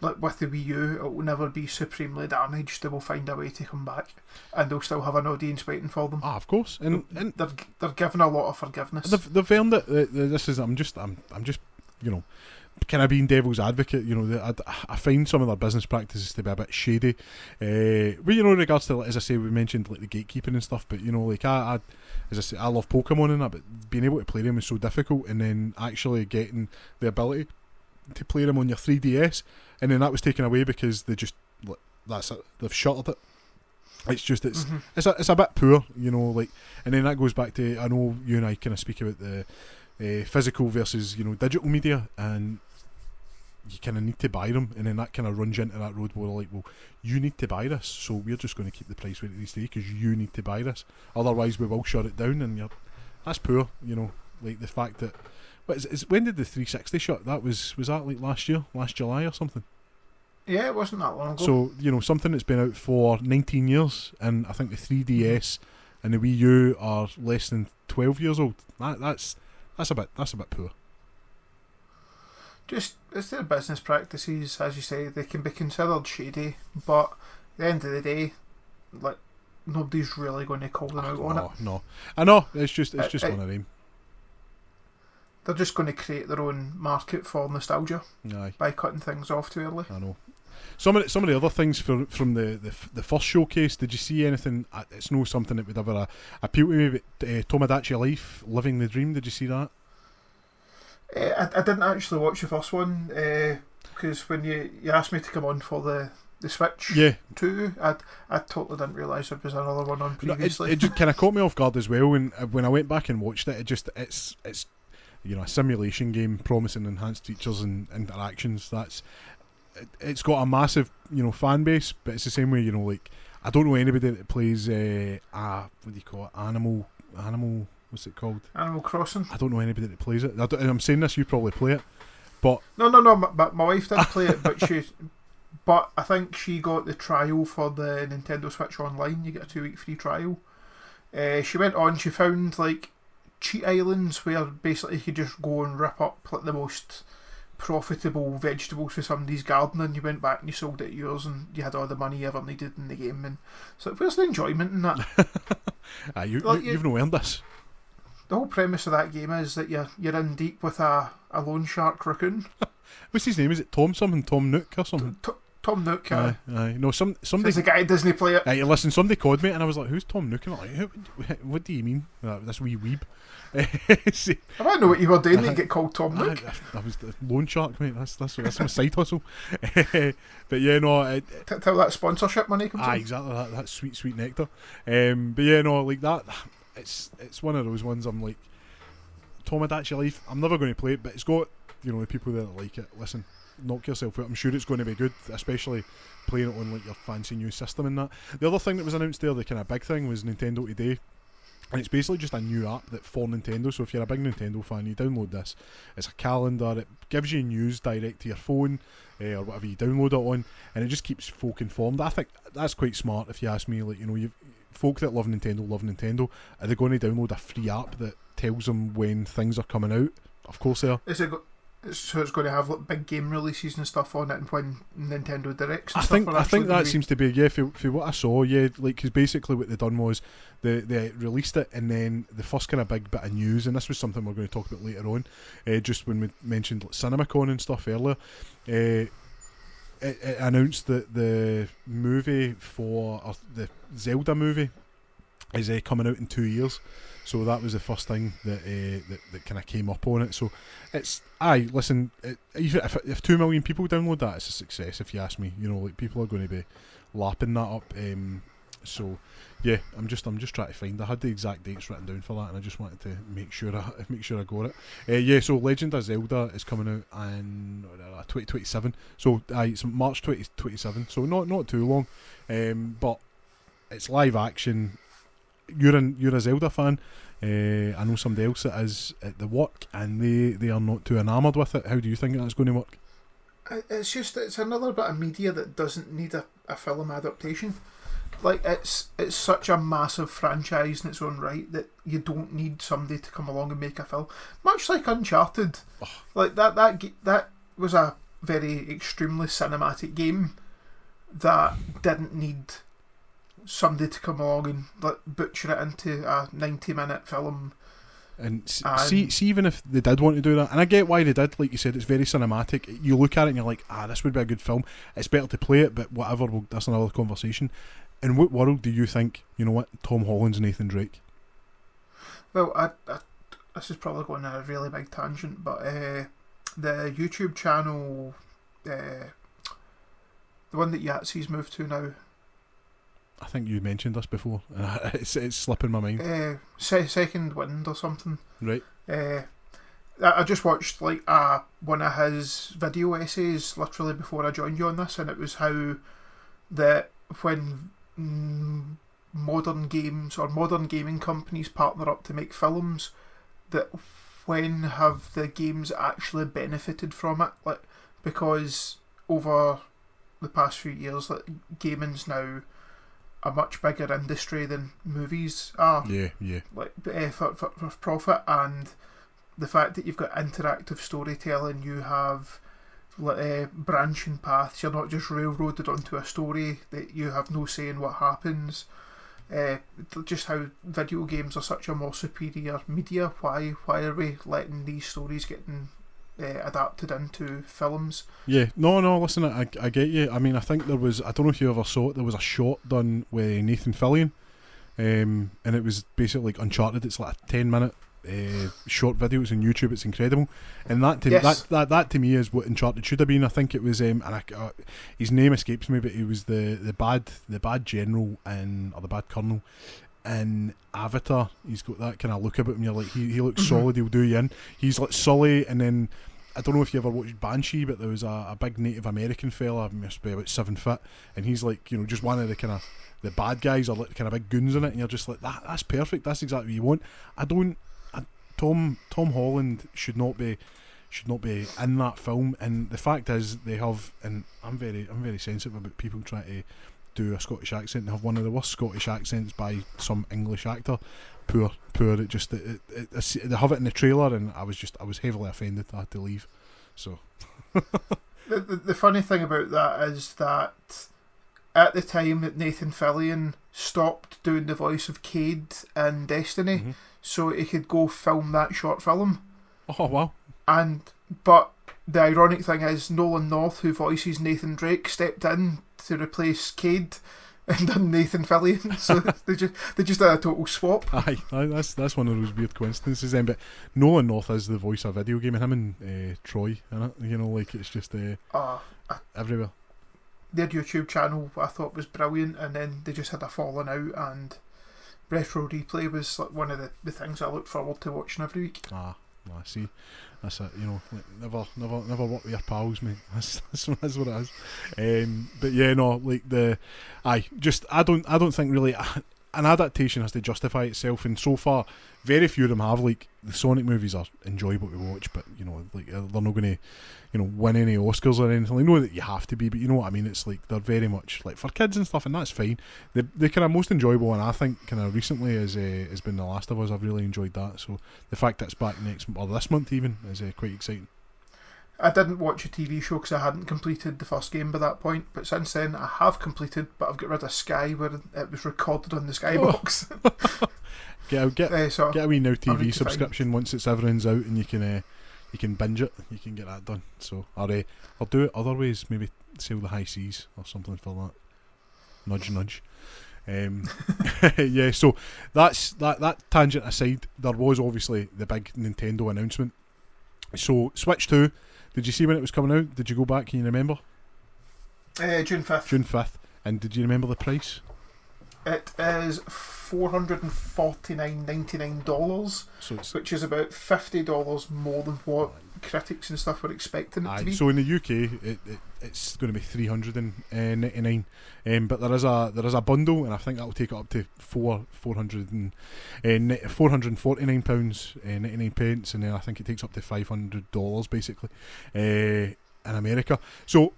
like with the Wii U, it will never be supremely damaged. They will find a way to come back, and they'll still have an audience waiting for them. Of course, and they're given a lot of forgiveness. They've earned it. This is I'm just kind of being devil's advocate. I find some of their business practices to be a bit shady. But in regards to, as I say, we mentioned like the gatekeeping and stuff. But like I as I say, I love Pokemon and that, but being able to play them is so difficult, and then actually getting the ability to play them on your 3DS, and then that was taken away because they just that's it. They've shuttered it. It's just it's a bit poor, like, and then that goes back to, I know you and I kind of speak about the physical versus digital media, and you kind of need to buy them, and then that kind of runs you into that road where like, well, you need to buy this, so we're just going to keep the price where it is today because you need to buy this, otherwise we will shut it down, and that's poor, like the fact that. But when did the 360 shut? That was that like last July or something? Yeah, it wasn't that long ago. So something that's been out for 19 years, and I think the 3DS and the Wii U are less than 12 years old. That's a bit poor. Just, it's their business practices, as you say, they can be considered shady, but at the end of the day, like, nobody's really going to call them out on it. No, I know, it's just one of them. They're just going to create their own market for nostalgia by cutting things off too early. I know. Some of the other things from the first showcase, did you see anything? It's no something that would ever appeal to me, but Tomodachi Life, Living the Dream, did you see that? I didn't actually watch the first one because when you asked me to come on for the Switch 2, I totally didn't realise there was another one on previously. It just kind of caught me off guard as well, and when I went back and watched it, it's a simulation game promising enhanced features and interactions. It's got a massive fan base, but it's the same way like I don't know anybody that plays what do you call it, animal what's it called, Animal Crossing. I don't know anybody that plays it. And I'm saying this, you probably play it, but no, my wife did play it, but I think she got the trial for the Nintendo Switch Online. You get a 2-week free trial. She went on, she found like cheat islands where basically you could just go and rip up like the most profitable vegetables for somebody's garden, and you went back and you sold it yours, and you had all the money you ever needed in the game. And so where's the enjoyment in that? You've no earned this. The whole premise of that game is that you're in deep with a loan shark raccoon. What's his name? Is it Tom something? Tom Nook or something? Tom Nook. Aye. No, somebody. There's a guy at Disney play it. Listen, somebody called me and I was like, "Who's Tom Nook?" And I'm like, "What do you mean? This wee weeb." I don't know what you were doing to get called Tom Nook. That was the loan shark, mate. That's my side hustle. But yeah, no. Till that sponsorship money comes in. Exactly. That sweet nectar. But yeah, no, like that. It's one of those ones. I'm like, Tomodachi Life. I'm never going to play it, but it's got the people that like it. Listen, knock yourself out. I'm sure it's going to be good, especially playing it on like your fancy new system and that. The other thing that was announced there, the kind of big thing, was Nintendo Today. And it's basically just a new app that for Nintendo. So if you're a big Nintendo fan, you download this. It's a calendar. It gives you news direct to your phone or whatever you download it on, and it just keeps folk informed. I think that's quite smart if you ask me. Like, you folk that love Nintendo. Are they going to download a free app that tells them when things are coming out? Of course they are. So it's going to have like big game releases and stuff on it, and when Nintendo Directs and I think that seems to be, for what I saw, like, because basically what they done was they released it, and then the first kind of big bit of news, and this was something we're going to talk about later on, just when we mentioned like, CinemaCon and stuff earlier, it announced that the movie the Zelda movie is coming out in 2 years. So that was the first thing that kind of came up on it. So it's listen. Even if 2 million people download that, it's a success. If you ask me, like people are going to be lapping that up. So yeah, I'm just trying to find. I had the exact dates written down for that, and I just wanted to make sure I got it. So Legend of Zelda is coming out in 2027. So it's March 2027. So not too long. But it's live action. You're a Zelda fan. I know somebody else that is at the work, and they are not too enamoured with it. How do you think that's going to work? It's another bit of media that doesn't need a film adaptation. Like it's such a massive franchise in its own right that you don't need somebody to come along and make a film. Much like Uncharted, like that was a very extremely cinematic game that didn't need somebody to come along and butcher it into a 90-minute film. And see, even if they did want to do that, and I get why they did, like you said, it's very cinematic. You look at it and you're like, this would be a good film. It's better to play it, but whatever, that's another conversation. In what world do you think, you know what, Tom Holland's Nathan Drake? Well, this is probably going on a really big tangent, but the YouTube channel, the one that Yahtzee's moved to now, I think you mentioned this before. It's slipping my mind. Second Wind or something. Right. I just watched like one of his video essays literally before I joined you on this, and it was how that when modern games or modern gaming companies partner up to make films, that when have the games actually benefited from it? Like, because over the past few years, like, gaming's now a much bigger industry than movies are. Yeah. Like, for profit, and the fact that you've got interactive storytelling, you have branching paths. You're not just railroaded onto a story that you have no say in what happens. Just how video games are such a more superior media. Why are we letting these stories getting adapted into films? Yeah, no, listen, I get you. I mean, I think there was, I don't know if you ever saw it, there was a short done with Nathan Fillion, and it was basically like Uncharted. It's like a 10-minute short video. It's on YouTube. It's incredible, and that to that to me is what Uncharted should have been. I think it was, his name escapes me, but he was the bad general or the bad colonel in Avatar. He's got that kind of look about him. You're like, he looks solid. He'll do you in. He's like Sully, and then I don't know if you ever watched Banshee, but there was a big Native American fella, must be about 7 foot, and he's like, you know, just one of the kind of the bad guys or like kind of big goons in it, and you're just like, that's perfect. That's exactly what you want. Tom Holland should not be in that film, and the fact is they have, and I'm very sensitive about people trying to do a Scottish accent and have one of the worst Scottish accents by some English actor. Poor. It just they have it in the trailer, and I was heavily offended. I had to leave. So the funny thing about that is that at the time that Nathan Fillion stopped doing the voice of Cade in Destiny, so he could go film that short film. Oh wow! But the ironic thing is, Nolan North, who voices Nathan Drake, stepped in to replace Cade and done Nathan Fillion. So they just did a total swap. Aye, that's one of those weird coincidences then. But Nolan North is the voice of a video game, and him and Troy, innit? You know, like it's just everywhere. Their YouTube channel I thought was brilliant, and then they just had a falling out, and Retro Replay was like one of the things I look forward to watching every week. I see. That's it, you know. Like, never work with your pals, mate. That's what it is. But yeah, no, like I don't think really an adaptation has to justify itself, and so far, very few of them have. Like the Sonic movies are enjoyable to watch, but you know, like they're not going to, you know, win any Oscars or anything. I know that you have to be, but you know what I mean. It's like they're very much like for kids and stuff, and that's fine. The kind of most enjoyable one I think kind of recently has been The Last of Us. I've really enjoyed that. So the fact that it's back this month even is quite exciting. I didn't watch a TV show because I hadn't completed the first game by that point, but since then I have completed, but I've got rid of Sky where it was recorded on the Skybox. Get a wee Now TV subscription once everything's out, and you can binge it. You can get that done. So I'll do it other ways. Maybe sail the high seas or something for that. Nudge. Yeah. So that's that tangent aside. There was obviously the big Nintendo announcement. So Switch 2. Did you see when it was coming out? Did you go back? Can you remember? June 5th. June 5th. And did you remember the price? It is $449.99, which is about $50 more than what critics and stuff were expecting it to be. So in the UK, it's going to be $399, but there is a bundle, and I think that will take it up to £449.99, and then I think it takes up to $500 basically in America. So,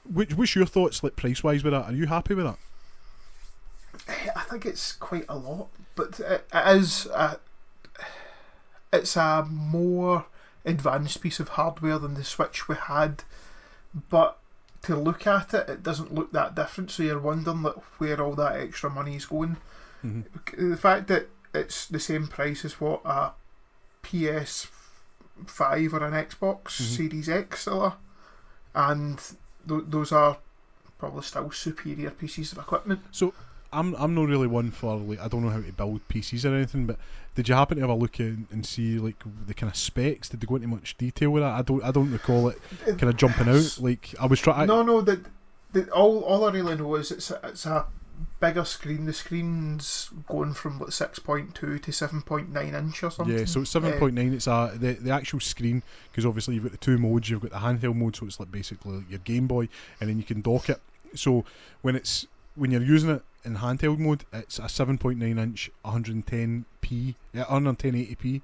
what's your thoughts, like price wise, with that? Are you happy with that? I think it's quite a lot, but it's a more advanced piece of hardware than the Switch we had but to look at it, it doesn't look that different. So you're wondering like where all that extra money is going. The fact that it's the same price as what a PS5 or an Xbox Series X still are, and those are probably still superior pieces of equipment. So I'm not really one for like, I don't know how to build PCs or anything, but did you happen to have a look and see like the kind of specs? Did they go into much detail with that? I don't recall it kind of jumping out. Like I was trying. No. All I really know is it's a bigger screen. The screen's going from like 6.2 to 7.9 inch or something. Yeah, so it's 7.9. It's the actual screen, because obviously you've got the two modes. You've got the handheld mode, so it's like basically your Game Boy, and then you can dock it. So when you're using it in handheld mode, it's a 7.9 inch 110p, 1080p,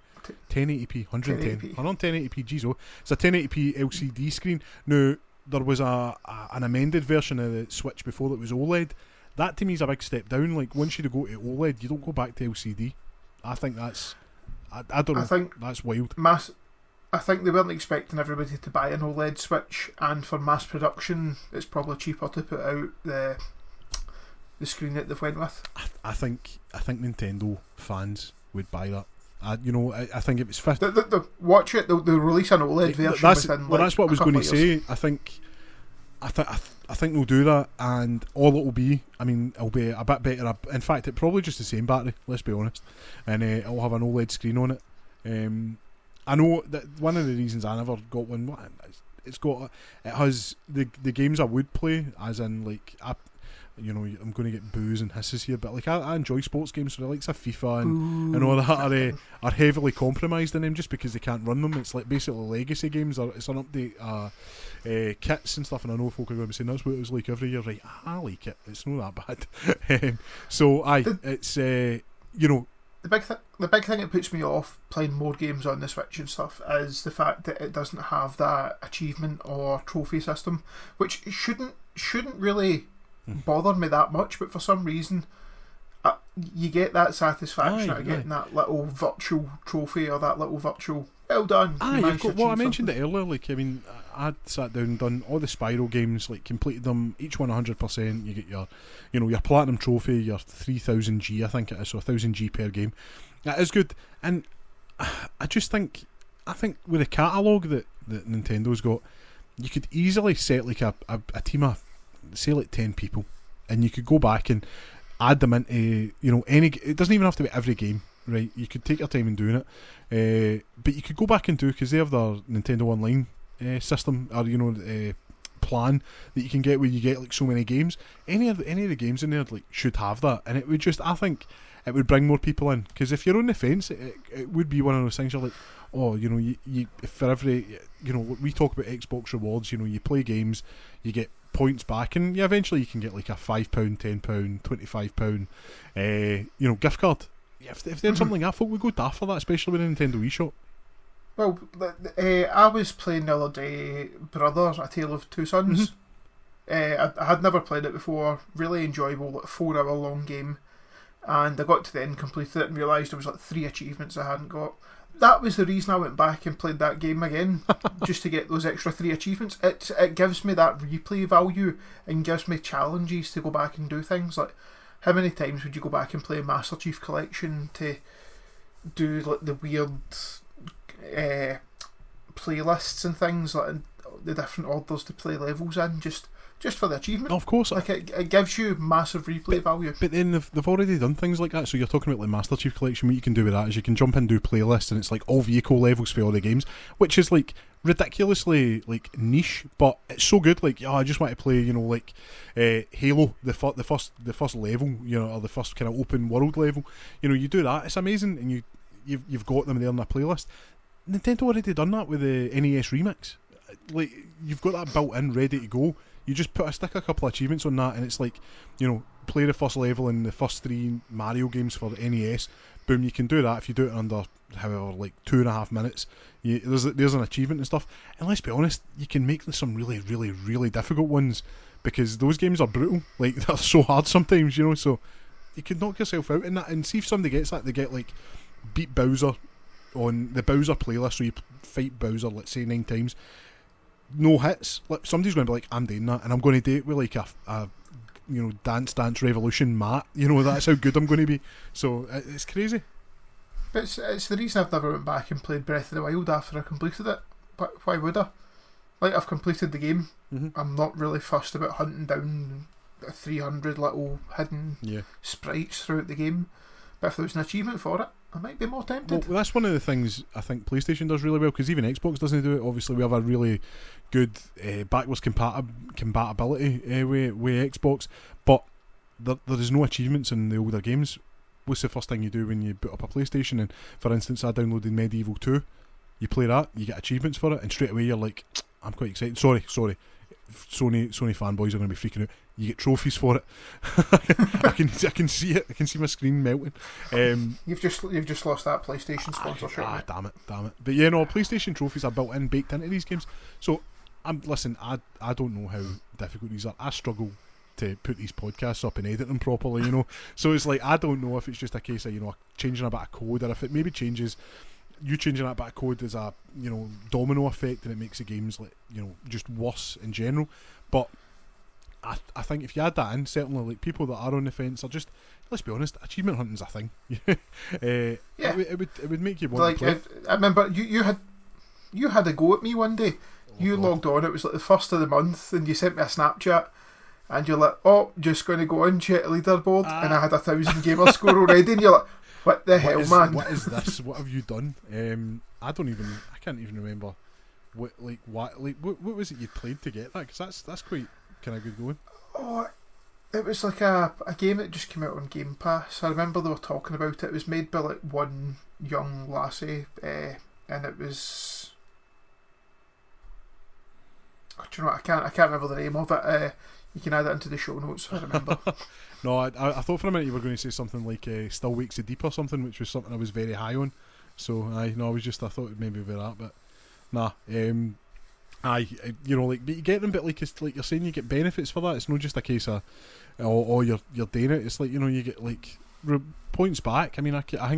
11080p. Geez, oh, it's a 1080p LCD screen. Now there was an amended version of the Switch before that was OLED. That to me is a big step down. Like once you go to OLED, you don't go back to LCD. I think that's, I don't know. I think that's wild. I think they weren't expecting everybody to buy an OLED Switch, and for mass production, it's probably cheaper to put out the screen that they've went with. I think Nintendo fans would buy that. I think if it's 50, watch it. They'll release an OLED version. That's what I was going to say. I think they'll do that, and all it will be, I mean, it'll be a bit better. In fact, it's probably just the same battery. Let's be honest, and it'll have an OLED screen on it. I know that one of the reasons I never got one. It has the games I would play, as in like I'm going to get boos and hisses here, but like I enjoy sports games, so the likes of FIFA and all that are heavily compromised in them just because they can't run them. It's like basically legacy games, or it's an update kits and stuff, and I know folk are going to be saying that's what it was like every year. Right, I like it. It's not that bad. It's the big thing that puts me off playing more games on the Switch and stuff is the fact that it doesn't have that achievement or trophy system, which shouldn't really bother me that much, but for some reason you get that satisfaction out of getting that little virtual trophy or that little virtual well done. You've got, well, I mentioned it earlier, like I mean, I sat down and done all the Spyro games, like completed them, each one 100%. You get your platinum trophy, your 3000 G, I think it is, so 1000 G per game. That is good, and I think with the catalogue that Nintendo's got, you could easily set like a team of, say, like 10 people, and you could go back and add them into any. It doesn't even have to be every game, right? You could take your time in doing it, but you could go back and do, because they have their Nintendo Online system, or plan that you can get where you get like so many games. Any of the games in there like should have that, and it would just, I think it would bring more people in, because if you're on the fence, it would be one of those things you're like, oh, you for every, we talk about Xbox rewards, you play games, you get points back, and eventually you can get like a £5, £10, £25 gift card. If they had something like that, folk would go daft for that, especially with a Nintendo eShop. Well, I was playing the other day Brothers, A Tale of Two Sons. I had never played it before. Really enjoyable, like 4 hour long game, and I got to the end, completed it, and realised there was like 3 achievements I hadn't got. That was the reason I went back and played that game again, just to get those extra 3 achievements. It gives me that replay value and gives me challenges to go back and do things. Like, how many times would you go back and play Master Chief Collection to do like the weird playlists and things, like the different orders to play levels in, just for the achievement? Of course, like it gives you massive replay value. But then they've already done things like that. So you're talking about like Master Chief Collection. What you can do with that is you can jump and do playlists, and it's like all vehicle levels for all the games, which is like ridiculously like niche, but it's so good. Like, I just want to play, Halo, the first level, or the first kind of open world level. You do that, it's amazing, and you've got them there in a playlist. Nintendo already done that with the NES Remix. Like, you've got that built in, ready to go. You just stick a couple of achievements on that, and it's like, play the first level in the first 3 Mario games for the NES. Boom, you can do that if you do it under, however, like 2.5 minutes. There's an achievement and stuff. And let's be honest, you can make some really, really, really difficult ones, because those games are brutal. Like, they're so hard sometimes, so you can knock yourself out in that. And see if somebody gets that, they get like beat Bowser on the Bowser playlist, so you fight Bowser, let's say 9 times. no hits. Like somebody's going to be like, I'm doing that, and I'm going to do it with like a Dance Revolution mat. That's how good I'm going to be. So it's crazy. But it's the reason I've never went back and played Breath of the Wild after I completed it. But why would I? Like, I've completed the game. I'm not really fussed about hunting down 300 little hidden sprites throughout the game. But if there was an achievement for it, I might be more tempted. Well, that's one of the things I think PlayStation does really well, because even Xbox doesn't do it. Obviously, we have a really good backwards compatibility with Xbox, but there is no achievements in the older games. What's the first thing you do when you boot up a PlayStation? And for instance, I downloaded Medieval 2. You play that, you get achievements for it, and straight away you're like, I'm quite excited. Sorry, Sony fanboys are going to be freaking out. You get trophies for it. I can see it. I can see my screen melting. You've just lost that PlayStation sponsorship. Damn it. But yeah, no, PlayStation trophies are baked into these games. So I don't know how difficult these are. I struggle to put these podcasts up and edit them properly, So it's like, I don't know if it's just a case of changing a bit of code, or if it maybe changes. You changing that bit of code is a domino effect, and it makes the games just worse in general. But I think if you add that in, certainly like people that are on the fence are just, let's be honest, achievement hunting's a thing. It would make you want to play. I remember you had a go at me one day. Logged on. It was like the first of the month, and you sent me a Snapchat. And you're like, just going to go and check the leaderboard, and I had 1,000 gamer score already, and you're like, what the hell, man? What is this? What have you done? I can't even remember what was it you played to get that? Because that's quite kind of good going. Oh, it was like a game that just came out on Game Pass. I remember they were talking about it. It was made by like one young lassie, and it was. Do you know what? I can't remember the name of it. You can add that into the show notes, I remember. No, I thought for a minute you were going to say something like Still Wakes the Deep or something, which was something I was very high on. So, I thought it maybe be that, but nah. But you get them, but like you're saying, you get benefits for that. It's not just a case of, you're doing it. It's like, you get like points back. I mean, I think I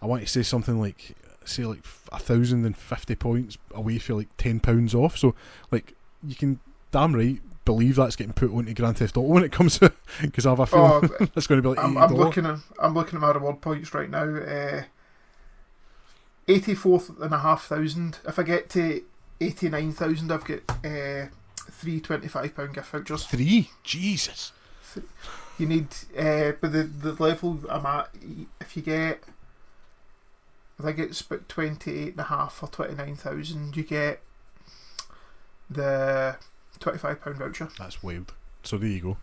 want to say something like, say like 1,050 points away for like £10 off. So, like, you can damn right believe that's getting put onto Grand Theft Auto when it comes to, because I have a feeling it's going to be like $80. I'm looking at my reward points right now. 84,500. If I get to 89,000, I've got £3 gift vouchers. 3? Jesus. You need, but the level I'm at, if you get, I think it's about 28.5 or 29,000, you get the £25 voucher. That's wild. So there you go.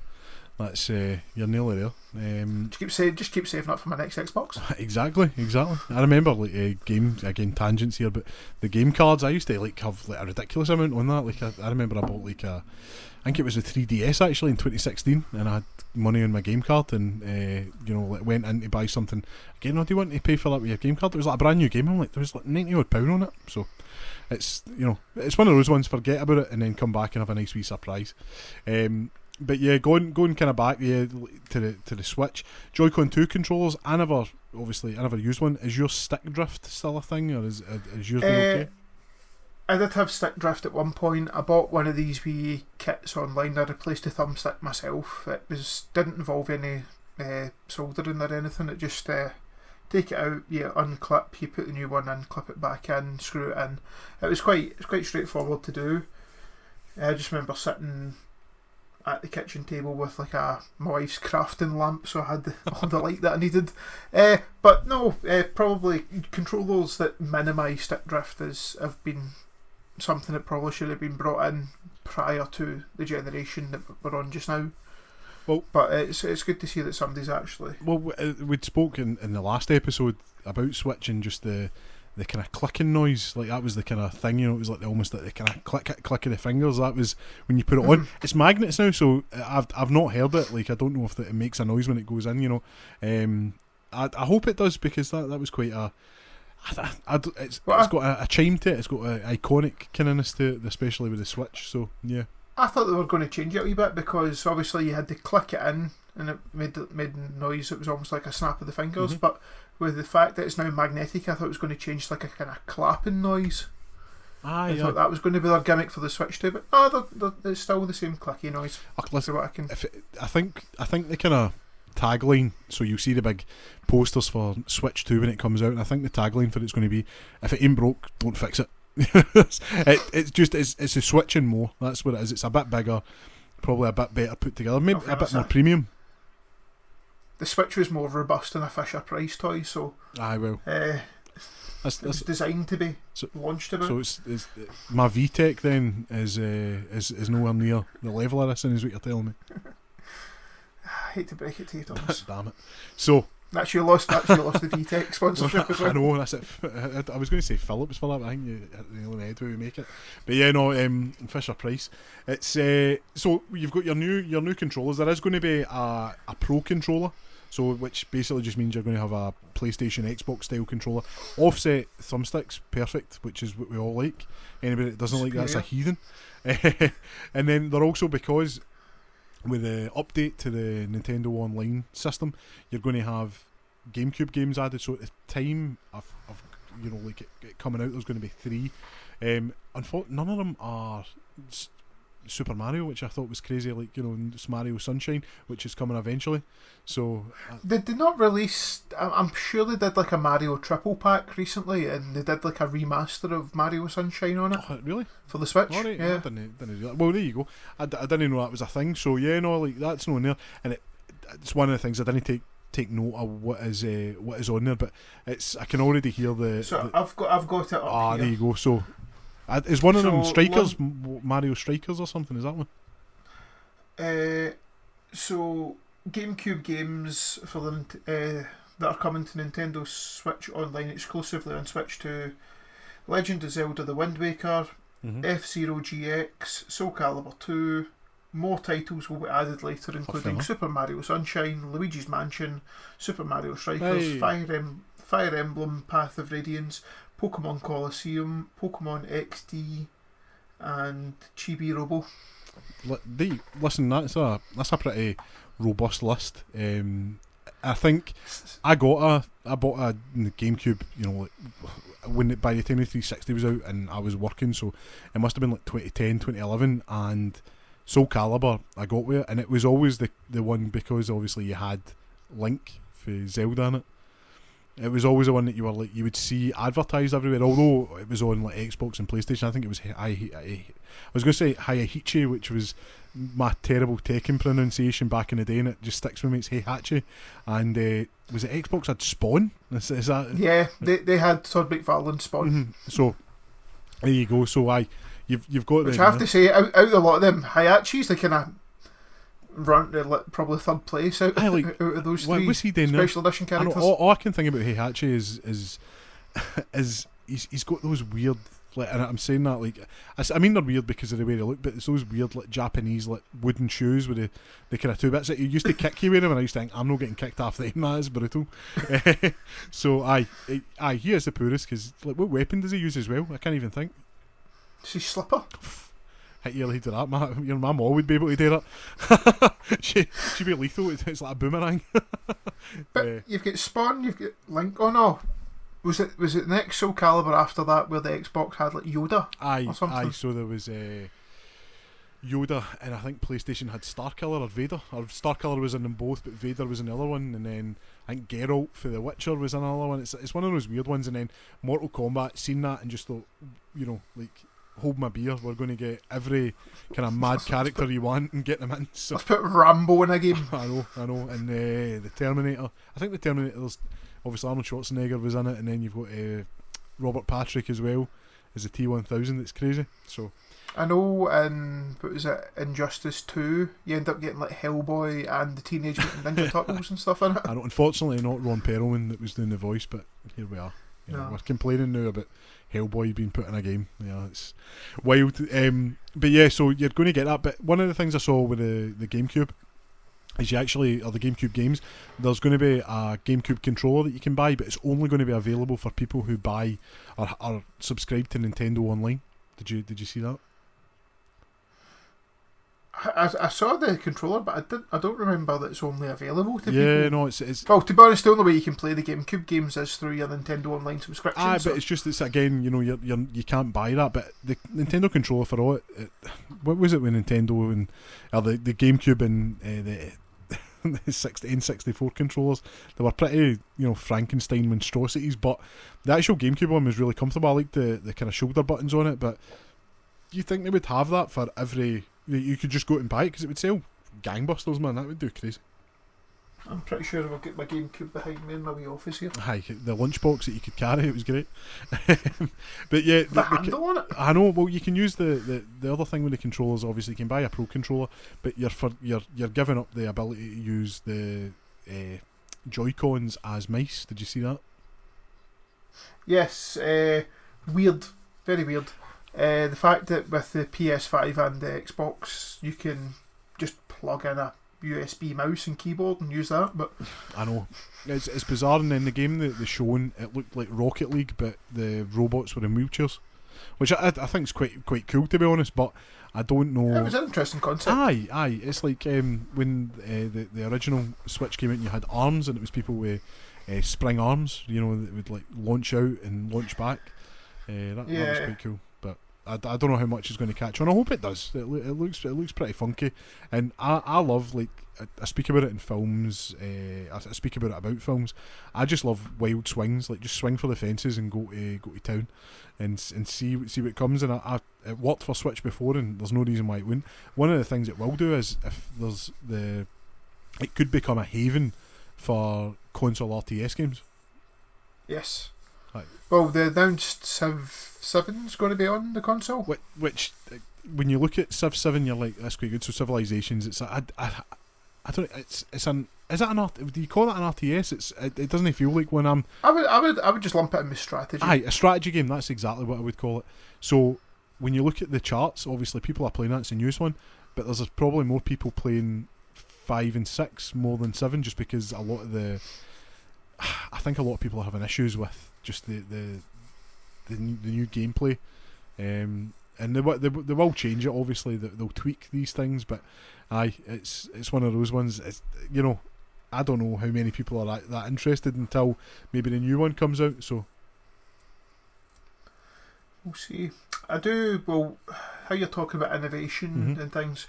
That's you're nearly there. Just keep saving up for my next Xbox. Exactly. I remember like game again, tangents here, but the game cards I used to like have like a ridiculous amount on that. Like I remember I bought like I think it was a 3DS actually in 2016, and I had money on my game card, and went in to buy something. Again, do you want to pay for that with your game card? It was like a brand new game. I'm like, there was like £90 odd on it. So it's it's one of those ones. Forget about it and then come back and have a nice wee surprise. But yeah, going kind of back to the Switch, Joy-Con 2 controllers. I never used one. Is your stick drift still a thing, or is yours been okay? I did have stick drift at one point. I bought one of these wee kits online. I replaced the thumbstick myself. It didn't involve any soldering or anything. It just take it out, you unclip, you put the new one in, clip it back in, screw it in. It was quite straightforward to do. I just remember sitting at the kitchen table with like my wife's crafting lamp, so I had all the light that I needed. But no, probably controllers that minimise stick drift have been something that probably should have been brought in prior to the generation that we're on just now. Well, but it's good to see that somebody's actually. Well, we'd spoke in the last episode about Switch and just the kind of clicking noise, like that was the kind of thing, it was like almost like the kind of click of the fingers. That was when you put it on. It's magnets now, so I've not heard it. Like I don't know if it makes a noise when it goes in. I hope it does, because that was quite a. It's got a chime to it. It's got an iconic kindness to it, especially with the Switch. So yeah. I thought they were going to change it a wee bit, because obviously you had to click it in and it made noise. It was almost like a snap of the fingers, but with the fact that it's now magnetic, I thought it was going to change to like a kind of clapping noise. I thought that was going to be their gimmick for the Switch 2, but it's still the same clicky noise. Listen, I think the kind of tagline, so you see the big posters for Switch 2 when it comes out, and I think the tagline for it's going to be, if it ain't broke, don't fix it. It's a Switch and more. That's what it is. It's a bit bigger, probably a bit better put together, maybe a bit more premium. The Switch was more robust than a Fisher Price toy, so it's designed to be launched about. So it's my VTech then is nowhere near the level of this, is what you're telling me. I hate to break it to you, Thomas. Damn it. So That's you lost the VTech sponsorship as well. I know, that's it. I was going to say Phillips for that, but I think you hit the nail on the head where we make it. But yeah, no, Fisher Price. It's so you've got your new controllers. There is going to be a Pro controller, so which basically just means you're going to have a PlayStation, Xbox style controller. Offset thumbsticks, perfect, which is what we all like. Anybody that doesn't like that's a heathen. And then they're also, because with the update to the Nintendo Online system, you're going to have GameCube games added. So at the time of it coming out, there's going to be 3. Unfortunately, none of them are Super Mario, which I thought was crazy. Like, it's Mario Sunshine, which is coming eventually. So they did not release. I'm sure they did like a Mario triple pack recently, and they did like a remaster of Mario Sunshine on it. Oh, really? For the Switch? Right, yeah. I didn't do that. Well, there you go. I didn't know that was a thing. So yeah, no, like that's not in there, and it's one of the things I didn't take note of what is on there, but I can already hear the. So I've got it up here. There you go. So is one of them Strikers, Mario Strikers or something? Is that one? So GameCube games for them that are coming to Nintendo Switch Online exclusively on Switch 2: Legend of Zelda: The Wind Waker, F-Zero GX, Soul Calibur 2. More titles will be added later, including Super Mario Sunshine, Luigi's Mansion, Super Mario Strikers, Fire Emblem Path of Radiance, Pokemon Colosseum, Pokemon XD, and Chibi Robo. Listen, that's a pretty robust list. I think I bought a GameCube, by the time the 360 was out, and I was working, so it must have been like 2010, 2011, and Soul Calibur I got with it, and it was always the one, because obviously you had Link for Zelda in it. It was always the one that you would see advertised everywhere, although it was on like Xbox and PlayStation. I think it was I was going to say Heihachi, which was my terrible Tekken pronunciation back in the day, and it just sticks with me. It's Heihachi. And was it Xbox had Spawn? Is that? Yeah, they had Todd McFarlane's Spawn. Mm-hmm. So there you go. So you've got. Which I have to say, out of a lot of them, Heihachi's the kind of run probably third place out of those three special edition characters. All I can think about Heihachi is he's got those weird, like, and I'm saying that like I mean they're weird because of the way they look, but it's those weird like Japanese like wooden shoes with the kind of 2 bits that you used to kick you with them, and I used to think I'm not getting kicked off them. That is brutal. So he is the poorest, because like, what weapon does he use as well? I can't even think. Is he slipper? Hit your lead to that. My mum would be able to do that. she'd be lethal. It's like a boomerang. But you've got Spawn, you've got Link. Oh no, was it the next Soul Calibur after that where the Xbox had like Yoda? Or something? So there was Yoda, and I think PlayStation had Starkiller or Vader. Or Starkiller was in them both, but Vader was in the other one, and then I think Geralt for The Witcher was another one. It's one of those weird ones, and then Mortal Kombat, seen that and just thought, like, hold my beer, we're going to get every kind of mad character you want and get them in. So let's put Rambo in a game. I know, and the Terminator. I think the Terminator's obviously Arnold Schwarzenegger was in it, and then you've got Robert Patrick as well as the T-1000. It's crazy. So I know in Injustice 2 you end up getting like Hellboy and the Teenage Mutant Ninja Turtles and stuff in it. I know, unfortunately not Ron Perlman that was doing the voice, but here we are. We're complaining now about Hellboy being put in a game. Yeah, it's wild. But yeah, so you're going to get that. But one of the things I saw with the GameCube is the GameCube games, there's going to be a GameCube controller that you can buy, but it's only going to be available for people who buy or are subscribed to Nintendo Online. Did you see that? I saw the controller, but I don't remember that it's only available to people. Yeah, no, it's well, to be honest, the only way you can play the GameCube games is through your Nintendo Online subscription. but it's just, it's again, you can't buy that. But the Nintendo controller for all what was it with Nintendo and the GameCube and the N64 controllers? They were pretty, Frankenstein monstrosities. But the actual GameCube one was really comfortable. I liked the kind of shoulder buttons on it. But you think they would have that for every? You could just go out and buy it because it would sell gangbusters, man. That would do crazy. I'm pretty sure I'll get my GameCube behind me in my wee office here. Aye, the lunchbox that you could carry, it was great. But yeah, the handle on it. I know. Well, you can use the other thing with the controllers. Obviously, you can buy a Pro controller, but you're giving up the ability to use the Joy-Cons as mice. Did you see that? Yes, weird, very weird. The fact that with the PS5 and the Xbox, you can just plug in a USB mouse and keyboard and use that. But I know it's bizarre. And in the game that they shown, it looked like Rocket League, but the robots were in wheelchairs, which I think is quite cool, to be honest. But I don't know. It was an interesting concept. Aye. It's like when the original Switch came out, and you had arms, and it was people with spring arms, that would like launch out and launch back. That was quite cool. I don't know how much it's going to catch on. I hope it does. It looks pretty funky, and I love, like, I speak about it in films. I speak about films. I just love wild swings, like just swing for the fences and go to town, and see what comes. And it worked for Switch before, and there's no reason why it wouldn't. One of the things it will do is if there's it could become a haven for console RTS games. Yes. Right. Well, the announced Civ 7's going to be on the console. Which when you look at Civ 7, you're like, that's quite good. So Civilizations, it's I don't. It's an. Is that an art? Do you call it an RTS? It doesn't feel like one. I would just lump it in with strategy. Aye, a strategy game. That's exactly what I would call it. So when you look at the charts, obviously people are playing that. It's a newest one, but there's probably more people playing 5 and 6 more than 7, just because a lot of I think a lot of people are having issues with just the new gameplay, and they will change it. Obviously, they'll tweak these things, but it's one of those ones. It's, I don't know how many people are that interested until maybe the new one comes out. So we'll see. I do. Well, how you're talking about innovation and things.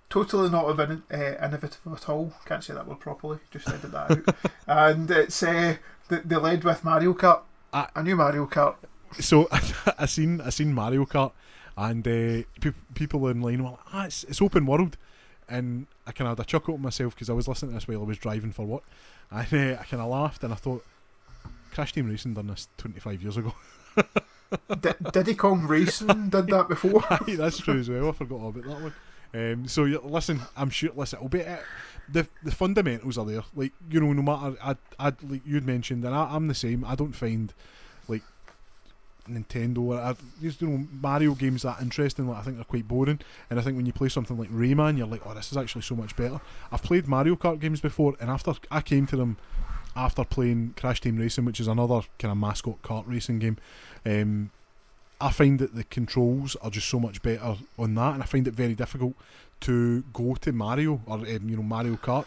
Totally not innovative at all. Can't say that word properly. Just edited that out. And it's they led with Mario Kart. A new Mario Kart. So I seen Mario Kart, and people online were like, it's open world, and I kind of had a chuckle to myself because I was listening to this while I was driving for work, and I kind of laughed, and I thought, Crash Team Racing done this 25 years ago. Diddy Kong Racing did that before. Aye, that's true as well. I forgot all about that one. So listen, I'm sure. Listen, it'll be the fundamentals are there. Like, no matter. I like you'd mentioned, and I'm the same. I don't find like Nintendo Mario games that interesting. Like, I think they're quite boring. And I think when you play something like Rayman, you're like, oh, this is actually so much better. I've played Mario Kart games before, and after I came to them after playing Crash Team Racing, which is another kind of mascot kart racing game. I find that the controls are just so much better on that, and I find it very difficult to go to Mario or Mario Kart.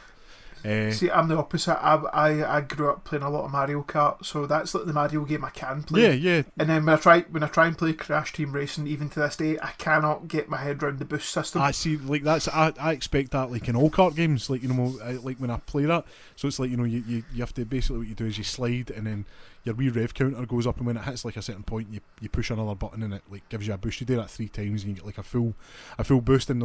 See, I'm the opposite. I grew up playing a lot of Mario Kart, so that's like the Mario game I can play. Yeah. And then when I try and play Crash Team Racing, even to this day, I cannot get my head around the boost system. I see, like that's I expect that like in all kart games, like like when I play that. So it's like you have to basically what you do is you slide, and then your wee rev counter goes up, and when it hits like a certain point, you push another button, and it like gives you a boost. You do that 3 times, and you get like a full boost. And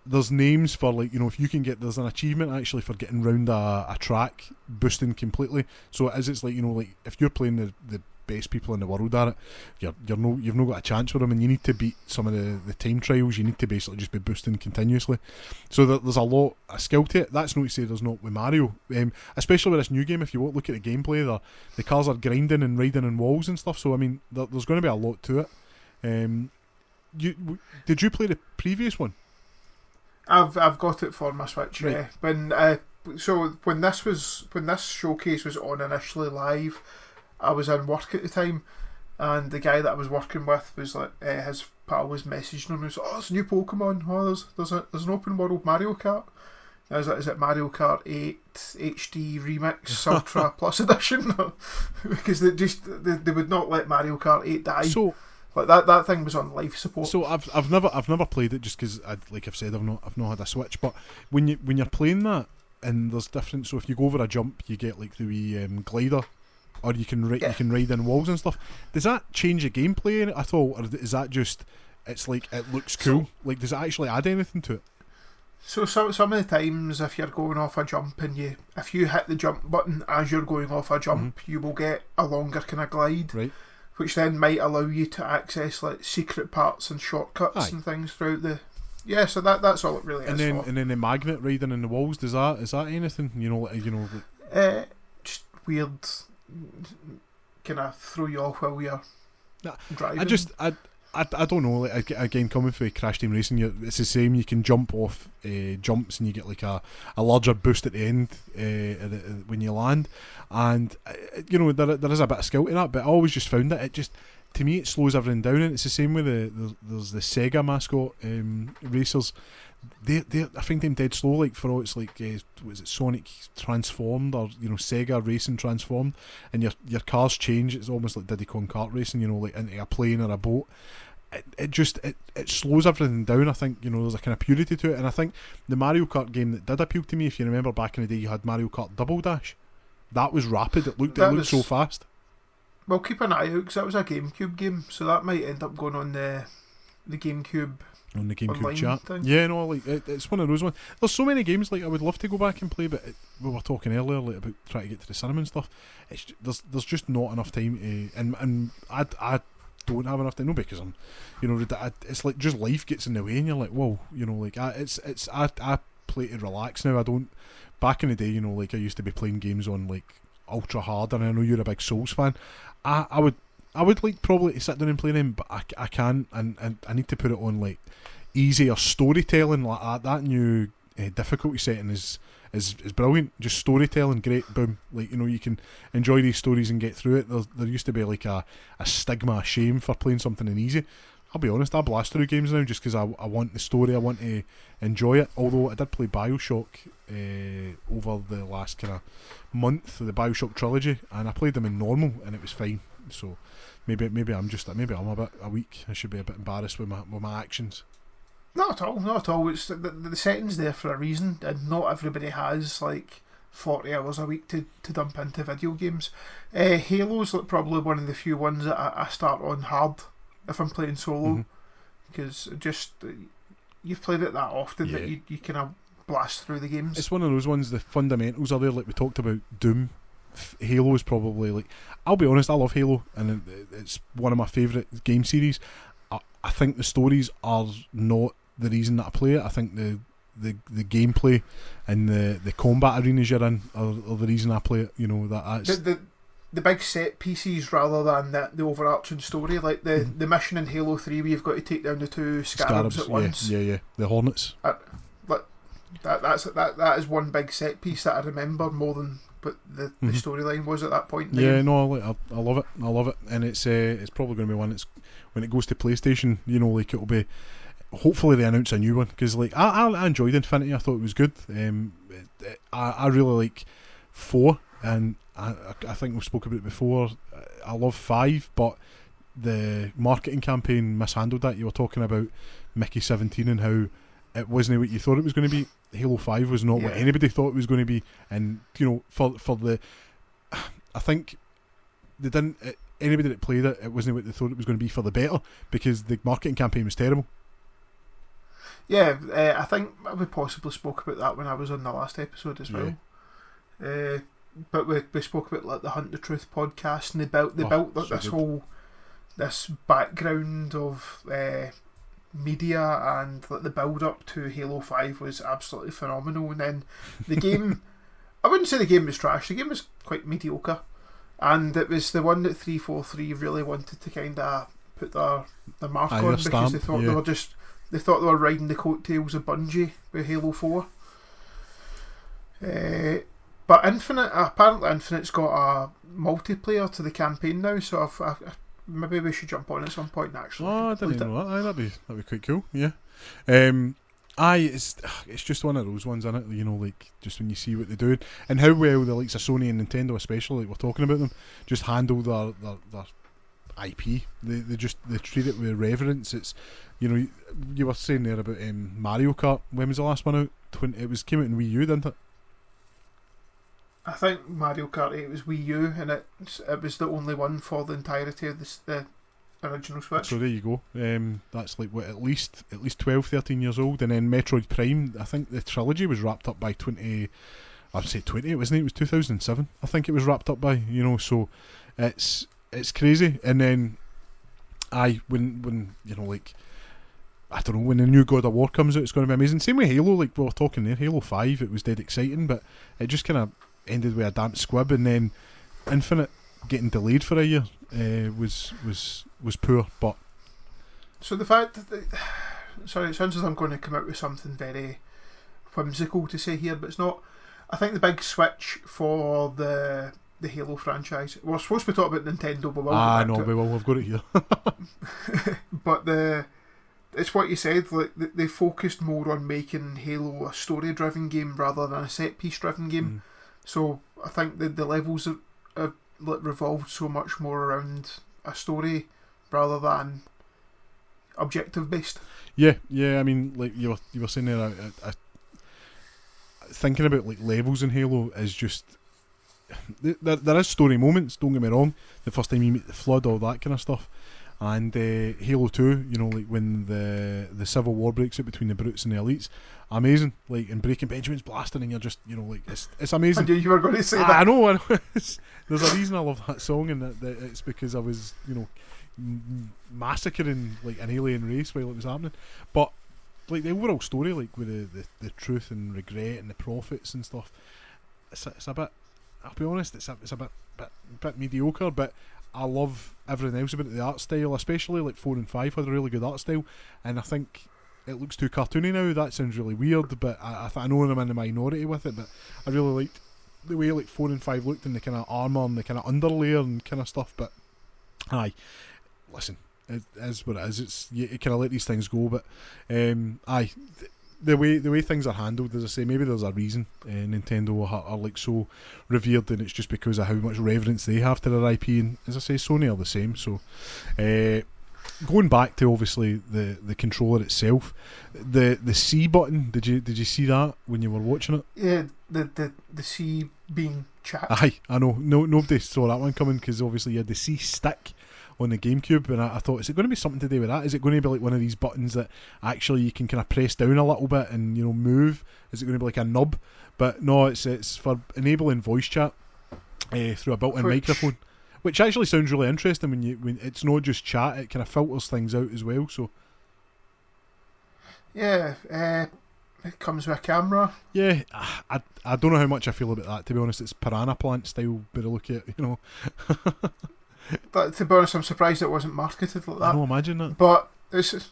there's names for, like, if you can get, there's an achievement actually for getting round a track boosting completely. So it's like, like if you're playing the best people in the world at it, you've not got a chance with them, and you need to beat some of the time trials. You need to basically just be boosting continuously. So there's a lot of skill to it. That's not to say there's not with Mario, especially with this new game. If you look at the gameplay, the cars are grinding and riding on walls and stuff. So I mean, there's going to be a lot to it. Did you play the previous one? I've got it for my Switch. Right. Yeah. When this showcase was on initially live, I was in work at the time, and the guy that I was working with was like, his pal was messaging him. He was like, "Oh, it's a new Pokemon. Oh, there's an open world Mario Kart." I was like, "Is it Mario Kart 8 HD Remix Ultra Plus Edition?" Because they would not let Mario Kart 8 die. So like that thing was on life support. So I've never played it, just because, like I've said, I've not had a Switch. But when you're playing that, and there's different. So if you go over a jump, you get like the wee glider, or you can ride in walls and stuff. Does that change the gameplay in it at all, or is that just it's like it looks cool? So, like, does it actually add anything to it? So some of the times, if you're going off a jump and if you hit the jump button as you're going off a jump, you will get a longer kind of glide, right? Which then might allow you to access like secret parts and shortcuts and things throughout the. Yeah, so that's all it really is. And then the magnet riding in the walls, is that anything? Just weird, kind of throw you off while you're driving. I don't know. Like, again, coming from Crash Team Racing, it's the same. You can jump off jumps, and you get like a larger boost at the end when you land. And there is a bit of skill to that, but I always just found that it just, to me, it slows everything down. And it's the same with there's the Sega mascot racers. They I think them dead slow. Like, for all it's like was it Sonic Transformed, or Sega Racing Transformed, and your cars change. It's almost like Diddy Kong Kart Racing, like into a plane or a boat. It slows everything down. I think there's a kind of purity to it, and I think the Mario Kart game that did appeal to me, if you remember back in the day, you had Mario Kart Double Dash. That was rapid. It looked so fast. Well, keep an eye out, because that was a GameCube game, so that might end up going on the GameCube. On the GameCube chat thing. Yeah, no, like it's one of those ones. There's so many games like I would love to go back and play, but we were talking earlier like about trying to get to the cinema and stuff. There's just not enough time to, and I don't have enough time, no, because I'm it's like just life gets in the way, and you're like, whoa, I play to relax now. I don't. Back in the day, like I used to be playing games on like ultra hard, and I know you're a big Souls fan. I would like probably to sit down and play them, but I can't, and I need to put it on like easy or storytelling like that. That new difficulty setting is brilliant. Just storytelling, great, boom. Like you can enjoy these stories and get through it. There used to be like a stigma, a shame for playing something in easy. I'll be honest, I blast through games now just because I want the story, I want to enjoy it. Although I did play BioShock over the last kind of month, the BioShock trilogy, and I played them in normal and it was fine. So maybe I'm a bit weak. I should be a bit embarrassed with my actions. Not at all. It's the setting's there for a reason, and not everybody has like 40 hours a week to dump into video games. Halo's like probably one of the few ones that I start on hard if I'm playing solo, because just you've played it that often that you kind of blast through the games. It's one of those ones, the fundamentals are there, like we talked about Doom. Halo is probably like, I'll be honest, I love Halo and it's one of my favourite game series. I think the stories are not the reason that I play it. I think the gameplay and the combat arenas you're in are the reason I play it. That's the big set pieces rather than the overarching story, like the mission in Halo 3 where you've got to take down the two scarabs at once. Yeah, the Hornets. That is one big set piece that I remember more than what the storyline was at that point. Yeah, no, I love it, and it's probably going to be one that's when it goes to PlayStation. Like it'll be. Hopefully they announce a new one, because like I enjoyed Infinity. I thought it was good. I really like 4, and I think we've spoken about it before. I love 5, but the marketing campaign mishandled that. You were talking about Mickey 17 and how it wasn't what you thought it was going to be. Halo 5 was not what anybody thought it was going to be, and for the, I think they didn't. Anybody that played it, it wasn't what they thought it was going to be for the better, because the marketing campaign was terrible. Yeah, I think we possibly spoke about that when I was on the last episode as well. But we spoke about like the Hunt the Truth podcast, and they built like this background of media, and like the build up to Halo 5 was absolutely phenomenal. And then the game, I wouldn't say the game was trash. The game was quite mediocre, and it was the one that 343 really wanted to kind of put their mark on, because they thought they thought they were riding the coattails of Bungie with Halo 4. But apparently Infinite's got a multiplayer to the campaign now, so maybe we should jump on at some point and actually. Oh, I didn't know that. Aye, that'd be quite cool. Yeah. It's just one of those ones, isn't it? You know, like just when you see what they're doing and how well the likes of Sony and Nintendo, especially, like we're talking about them, just handle their IP. They treat it with reverence. It's, you know, you were saying there about Mario Kart. When was the last one out? It came out in Wii U, didn't it? I think Mario Kart 8 was Wii U, and it was the only one for the entirety of the original Switch. So there you go. That's like what, at least 12, 13 years old. And then Metroid Prime, I think the trilogy was wrapped up by 20. I'd say 20, wasn't it? It was 2007. I think it was wrapped up by. You know, so it's crazy. And then when you know, like, I don't know, when the new God of War comes out, it's going to be amazing. Same with Halo, like we were talking there, Halo 5, it was dead exciting, but it just kind of ended with a damp squib, and then Infinite getting delayed for a year was poor. But so the fact that sorry, it sounds as I'm going to come out with something very whimsical to say here, but it's not. I think the big switch for the Halo franchise, we're supposed to be talking about Nintendo, but we will, I've got it here. But it's what you said, like they focused more on making Halo a story-driven game rather than a set-piece-driven game. So I think the levels have revolved so much more around a story rather than objective-based. Yeah. I mean, like you were saying there, thinking about like levels in Halo is just there is story moments. Don't get me wrong. The first time you meet the Flood, all that kind of stuff. And Halo 2, you know, like when the civil war breaks out between the brutes and the elites, amazing. Like, and Breaking Benjamin's blasting, and you're just, you know, like it's amazing. I knew you were going to say that. I know. There's a reason I love that song, and that it's because I was, you know, massacring like an alien race while it was happening. But like the overall story, like with the truth and regret and the prophets and stuff, it's a bit. I'll be honest, it's a bit mediocre, but I love everything else about it. The art style, especially like 4 and 5 had a really good art style, and I think it looks too cartoony now. That sounds really weird, but I know I'm in the minority with it, but I really liked the way like 4 and 5 looked, and the kind of armour and the kind of underlayer and kind of stuff. But listen, it is what it is. You kind of let these things go, but the way things are handled, as I say, maybe there's a reason Nintendo are like so revered, and it's just because of how much reverence they have to their IP. And as I say, Sony are the same. So going back to obviously the controller itself, the C button. Did you see that when you were watching it? Yeah, the C being chat. Aye, I know. Nobody saw that one coming because obviously you had the C stick on the GameCube, and I thought, is it going to be something to do with that? Is it going to be like one of these buttons that actually you can kind of press down a little bit and, you know, move? Is it going to be like a nub? But no, it's for enabling voice chat through a built-in microphone, which actually sounds really interesting when it's not just chat; it kind of filters things out as well. So yeah, it comes with a camera. Yeah, I don't know how much I feel about that, to be honest. It's Piranha Plant style, but I look at it, you know. But to be honest, I'm surprised it wasn't marketed like that. I don't imagine that. But it's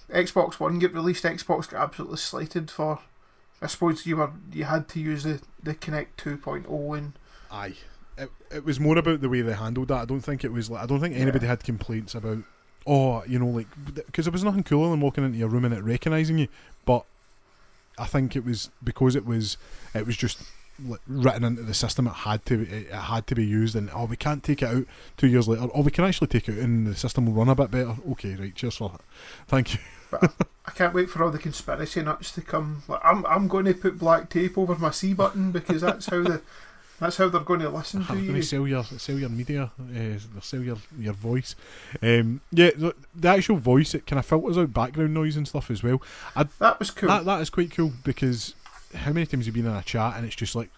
Xbox One get released. Xbox got absolutely slated for. I suppose you had to use the Kinect 2.0 and. Aye, it was more about the way they handled that. I don't think anybody had complaints about. Oh, you know, like, because there was nothing cooler than walking into your room and it recognising you. But I think it was because it was just written into the system. It had to be used, and we can't take it out 2 years later. We can actually take it out and the system will run a bit better. Okay, right, cheers for that. Thank you. But I can't wait for all the conspiracy nuts to come. Like, I'm going to put black tape over my C button because that's how they're going to listen to you. Sell your media, sell your voice. The actual voice, it kind of filters out background noise and stuff as well. That was cool. That is quite cool, because how many times have you been in a chat and it's just like.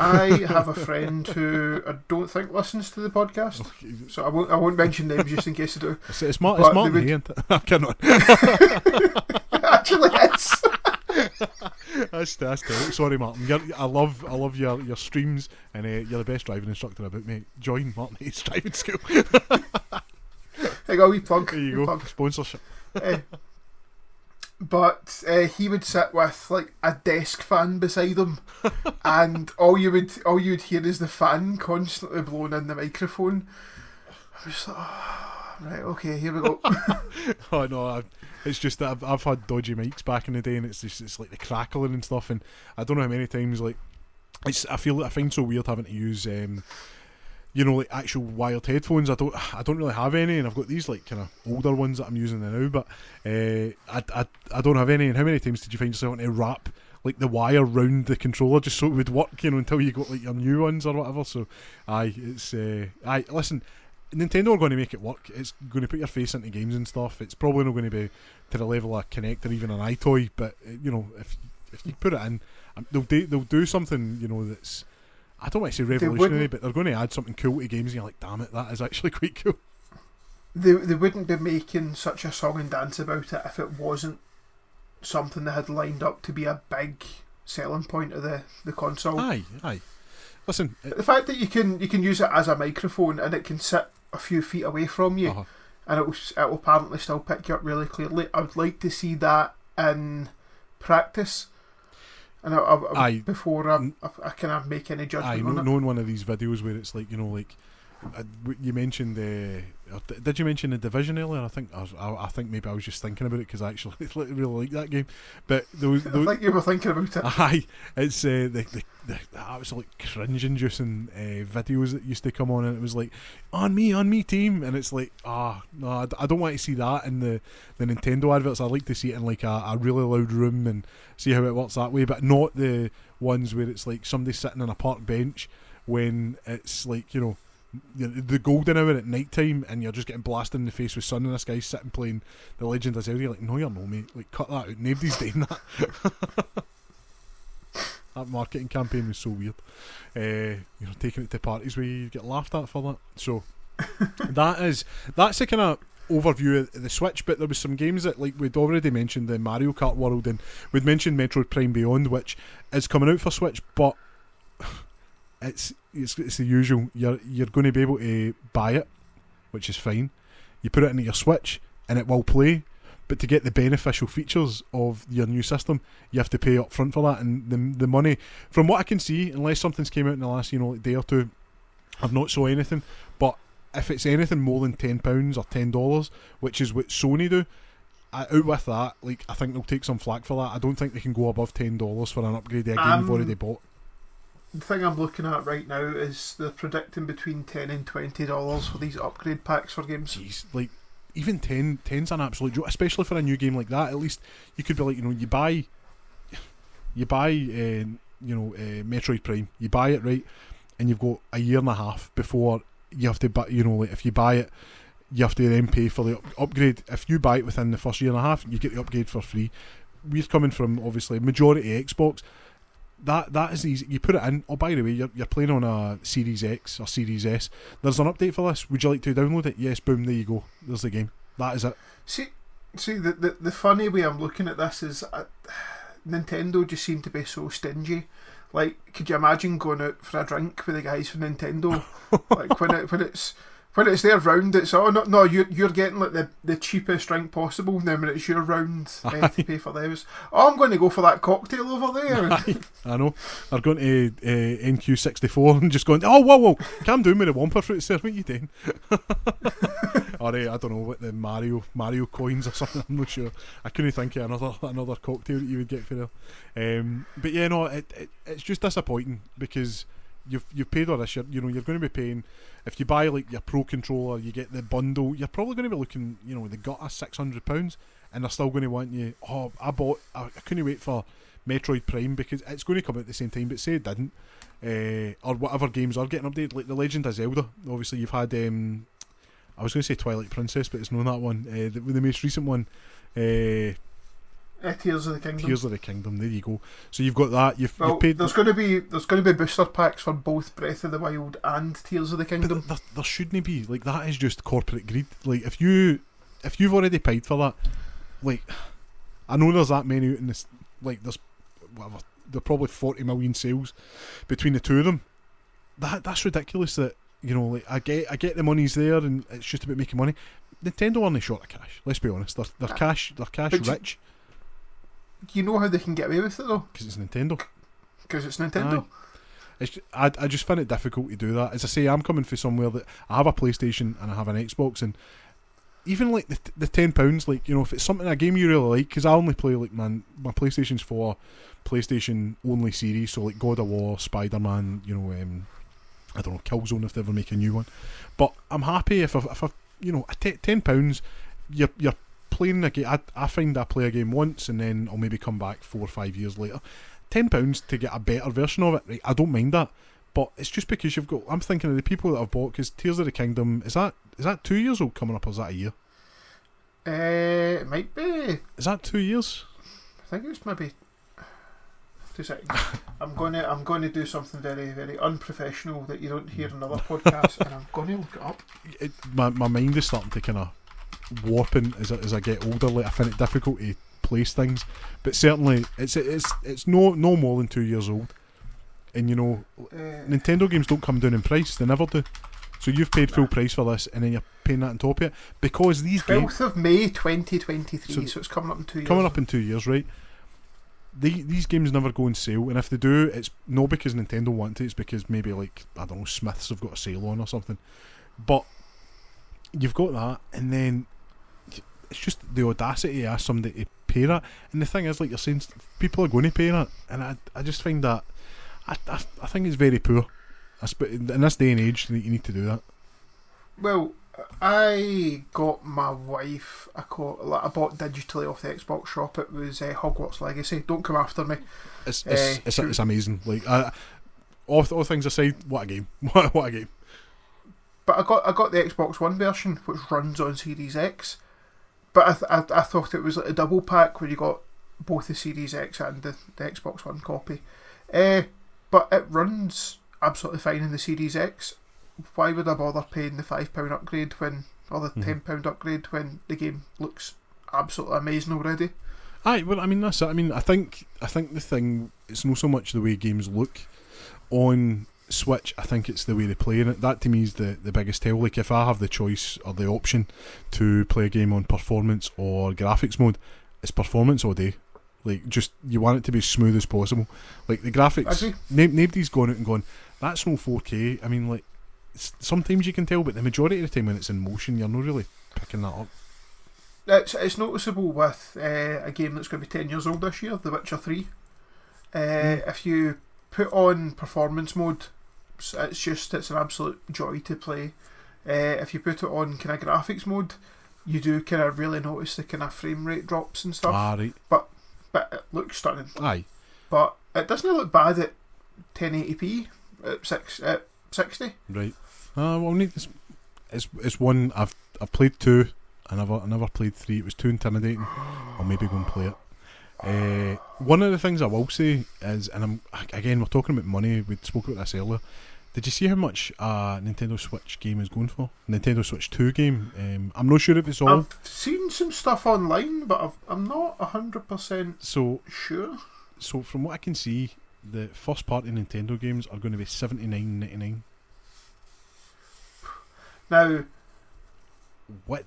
I have a friend who I don't think listens to the podcast, so I won't mention names just in case I do. It's Martin Hay, isn't it? I cannot. Actually, it's. That's terrible. Sorry, Martin. I love your streams, and you're the best driving instructor about, mate. Join Martin Hayes driving school. Hey, go wee plug. There you go. Sponsorship. But he would sit with like a desk fan beside him, and all you would hear is the fan constantly blowing in the microphone. I was like, oh, right, okay, here we go. Oh no, it's just that I've had dodgy mics back in the day, and it's like the crackling and stuff, and I don't know how many times like I find so weird having to use like actual wired headphones. I don't really have any, and I've got these like kind of older ones that I'm using now, but I don't have any. And how many times did you find yourself having to wrap like the wire round the controller just so it would work, until you got like your new ones or whatever? So listen, Nintendo are going to make it work. It's going to put your face into games and stuff. It's probably not going to be to the level of Kinect or even an iToy, but if you put it in, they'll do something that's, I don't want to say revolutionary, but they're going to add something cool to games, and you're like, damn it, that is actually quite cool. They wouldn't be making such a song and dance about it if it wasn't something they had lined up to be a big selling point of the console. Aye. Listen, the fact that you can use it as a microphone and it can sit a few feet away from you, and it will apparently still pick you up really clearly. I would like to see that in practice. And before I kind of make any judgment on it. Knowing one of these videos where it's like, you mentioned did you mention the Division earlier? I think maybe I was just thinking about it because I actually really like that game. But those I think you were thinking about it. Aye, it's the absolute cringe-inducing videos that used to come on, and it was like on me team, and it's like no, I don't want to see that in the Nintendo adverts. I like to see it in like a really loud room and see how it works that way, but not the ones where it's like somebody sitting on a park bench when it's like the golden hour at night time and you're just getting blasted in the face with sun, and this guy's sitting playing The Legend of Zelda. You're like, no, you're no, mate, like cut that out, nobody's doing that. That marketing campaign was so weird. Taking it to parties where you get laughed at for that. So that's the kind of overview of the Switch. But there was some games that, like, we'd already mentioned the Mario Kart world, and we'd mentioned Metroid Prime Beyond, which is coming out for Switch, but it's the usual. You're going to be able to buy it, which is fine. You put it into your Switch and it will play, but to get the beneficial features of your new system, you have to pay up front for that. And the money, from what I can see, unless something's came out in the last day or two, I've not saw anything. But if it's anything more than £10 or $10, which is what Sony do, out with that, like, I think they'll take some flack for that. I don't think they can go above $10 for an upgrade of a game you've already bought. The thing I'm looking at right now is they're predicting between $10 and $20 for these upgrade packs for games. Jeez, like, even 10's an absolute joke, especially for a new game like that. At least you could be like, you buy Metroid Prime, you buy it, right, and you've got a year and a half before you have to buy. Like, if you buy it, you have to then pay for the upgrade. If you buy it within the first year and a half, you get the upgrade for free. We're coming from, obviously, majority Xbox. That is easy. You put it in. Oh, by the way, you're playing on a Series X or Series S. There's an update for this. Would you like to download it? Yes, boom, there you go. There's the game. That is it. See, the funny way I'm looking at this is Nintendo just seem to be so stingy. Like, could you imagine going out for a drink with the guys from Nintendo? Like, when it's their round, it's no, you're getting like the cheapest drink possible. Now when it's your round to pay for those, I'm going to go for that cocktail over there. I know. They're going to NQ64 and just going, oh, whoa, calm down with the Wumper fruit, sir. What are you doing? Or I don't know, what the Mario coins or something. I'm not sure. I couldn't think of another cocktail that you would get for there. But yeah, no, it's just disappointing because you've paid all this. You're going to be paying. If you buy like your Pro controller, you get the bundle. You're probably going to be looking, they got us £600, and they're still going to want you. Oh, I couldn't wait for Metroid Prime because it's going to come out at the same time. But say it didn't, or whatever games are getting updated, like The Legend of Zelda. Obviously, you've had. I was going to say Twilight Princess, but it's not that one. The most recent one. Tears of the Kingdom. Tears of the Kingdom. There you go. So you've got that. You've paid. There's going to be booster packs for both Breath of the Wild and Tears of the Kingdom. But there shouldn't be. Like, that is just corporate greed. Like, if you've already paid for that, like, I know there's that many out in this. Like, there's whatever. There are probably 40 million sales between the two of them. That's ridiculous. That like, I get the money's there, and it's just about making money. Nintendo aren't short of cash. Let's be honest. They're cash rich. You know how they can get away with it though? Because it's Nintendo. Aye. I just find it difficult to do that. As I say, I'm coming from somewhere that I have a PlayStation and I have an Xbox, and even like the £10, like, you know, if it's something, a game you really like, because I only play, like, my PlayStation's for PlayStation only series, so like God of War, Spider-Man, you know, I don't know, Killzone if they ever make a new one. But I'm happy if I you know, £10, you're playing a game. I find I play a game once and then I'll maybe come back 4 or 5 years later. £10 to get a better version of it, right? I don't mind that, but it's just because you've got. I'm thinking of the people that have bought, because Tears of the Kingdom is that 2 years old coming up, or is that a year? It might be. Is that 2 years? I think it's maybe 2 seconds. I'm going to do something very, very unprofessional that you don't hear in other podcasts, and I'm going to look it up. My mind is starting to kind of warping as I get older. Like, I find it difficult to place things, but certainly it's no more than 2 years old. And you know, Nintendo games don't come down in price; they never do. So you've paid full price for this, and then you're paying that on top of it, because these 12th of May 2023. So it's coming up in 2 years. Coming up in 2 years, right? These games never go on sale, and if they do, it's not because Nintendo want it, it's because maybe, like, I don't know, Smiths have got a sale on or something. But you've got that, and then it's just the audacity to ask somebody to pay that. And the thing is, like you're saying, people are going to pay that, and I just find that I think it's very poor. In this day and age, you need to do that. Well, I got my wife I bought digitally off the Xbox shop. It was Hogwarts Legacy. Don't come after me. It's amazing. Like, all things aside, what a game! What a game! But I got the Xbox One version, which runs on Series X. But I thought it was like a double pack where you got both the Series X and the Xbox One copy. But it runs absolutely fine in the Series X. Why would I bother paying the £5 upgrade or the £10 upgrade when the game looks absolutely amazing already? Aye, well, I mean, that's it. I mean, I think the thing, it's not so much the way games look on Switch. I think it's the way they play in it. That to me is the biggest tell. Like, if I have the choice or the option to play a game on performance or graphics mode, it's performance all day. Like, just, you want it to be as smooth as possible. Like, the graphics, nobody's gone out and gone, that's no 4K. I mean, like, sometimes you can tell, but the majority of the time when it's in motion, you're not really picking that up. It's noticeable with a game that's going to be 10 years old this year, The Witcher 3. If you put on performance mode, it's an absolute joy to play. If you put it on kind of graphics mode, you do kind of really notice the kind of frame rate drops and stuff. Right. But it looks stunning. Aye. But it doesn't look bad at 1080p at 60. Right. Well, need this. It's one I've played 2. I never played 3. It was too intimidating. I'll maybe go and play it. One of the things I will say is, and we're talking about money. We spoke about this earlier. Did you see how much a Nintendo Switch game is going for? Nintendo Switch 2 game. I'm not sure if it's all. I've seen some stuff online, but I'm not 100% sure. So from what I can see, the first party Nintendo games are going to be $79.99. Now, what?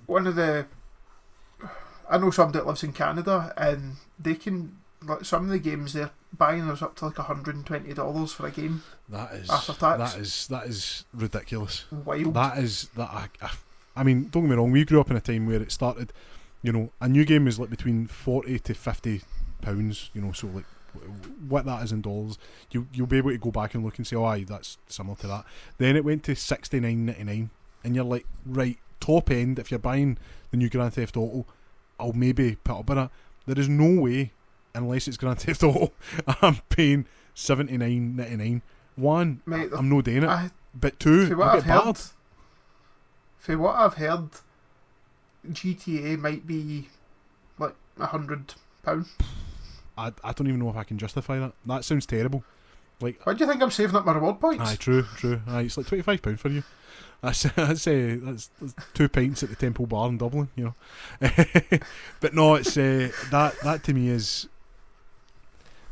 I know somebody that lives in Canada, and they can, like, some of the games they're buying us up to like $120 for a game. That is after tax. That is ridiculous. Wild. I mean, don't get me wrong. We grew up in a time where it started. You know, a new game is like between £40 to £50. You know, so like what that is in dollars, you'll be able to go back and look and say, oh, aye, that's similar to that. Then it went to $69.99, and you're like, right, top end. If you're buying the new Grand Theft Auto, I'll maybe put up with that. There is no way, unless it's Grand Theft Auto, I'm paying $79.99. One, mate, I'm not doing it. But two, for what I've heard, GTA might be like £100. I don't even know if I can justify that. That sounds terrible. Like, why do you think I'm saving up my reward points? Aye, true. Aye, it's like £25 for you. That's 2 pints at the Temple Bar in Dublin, you know. But no, it's that to me is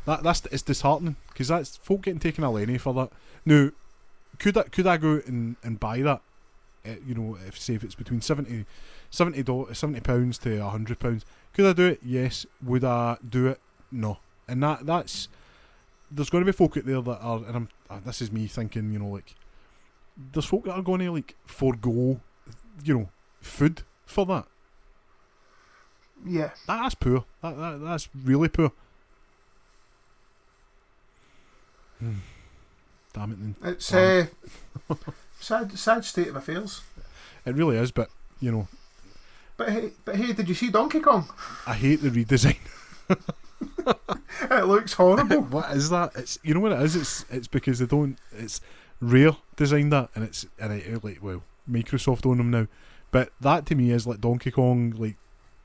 it's disheartening, because that's folk getting taken a lenny for that. Now, could I go out and buy that? You know, if it's between £70 to £100, could I do it? Yes. Would I do it? No. And that's there's going to be folk out there that are, and this is me thinking, like, there's folk that are going to like forego, food for that. Yeah, That's poor. That's really poor. Damn it! Then. it's sad state of affairs. It really is, but But hey, did you see Donkey Kong? I hate the redesign. It looks horrible. What is that? It's what it is. It's because they don't. It's Rare designed that, and Microsoft own them now. But that to me is like Donkey Kong. Like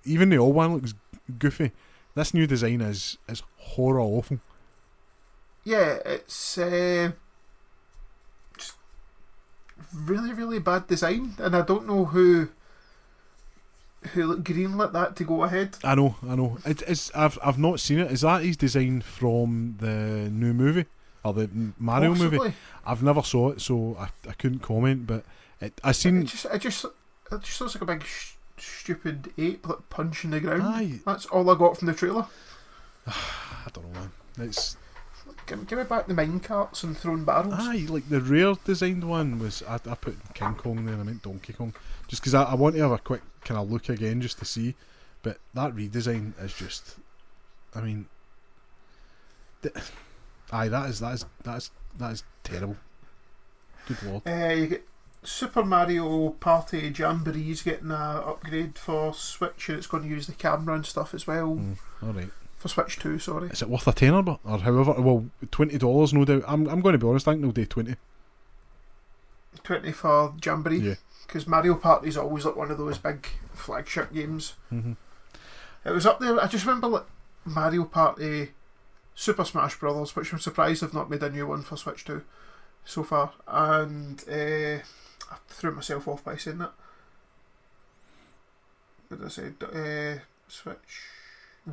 even the old one looks goofy. This new design is horror awful. Yeah, it's just really, really bad design, and I don't know who greenlit that to go ahead. I know. It's I've not seen it. Is that his design from the new movie or the Mario Possibly. movie? I've never saw it, so I couldn't comment. But I seen. It just looks like a big stupid ape like punching the ground. Aye. That's all I got from the trailer. I don't know, man. It's. Give me back the mine carts and throwing barrels. Aye, like the Rare designed one was. I put King Kong there and I meant Donkey Kong. Just because I want to have a quick kind of look again just to see. But that redesign is just. I mean. Aye, that is terrible. Good lord. You get Super Mario Party Jamboree's getting a upgrade for Switch, and it's going to use the camera and stuff as well. Alright. For Switch 2, sorry. Is it worth a tenner, or however? Well, $20, no doubt. I'm going to be honest. I think they'll do 20. 20 for Jamboree. Yeah. Because Mario Party's always like one of those big flagship games. Mm-hmm. It was up there. I just remember like Mario Party, Super Smash Brothers, which I'm surprised they've not made a new one for Switch 2 so far. And I threw myself off by saying that. What did I say? Switch.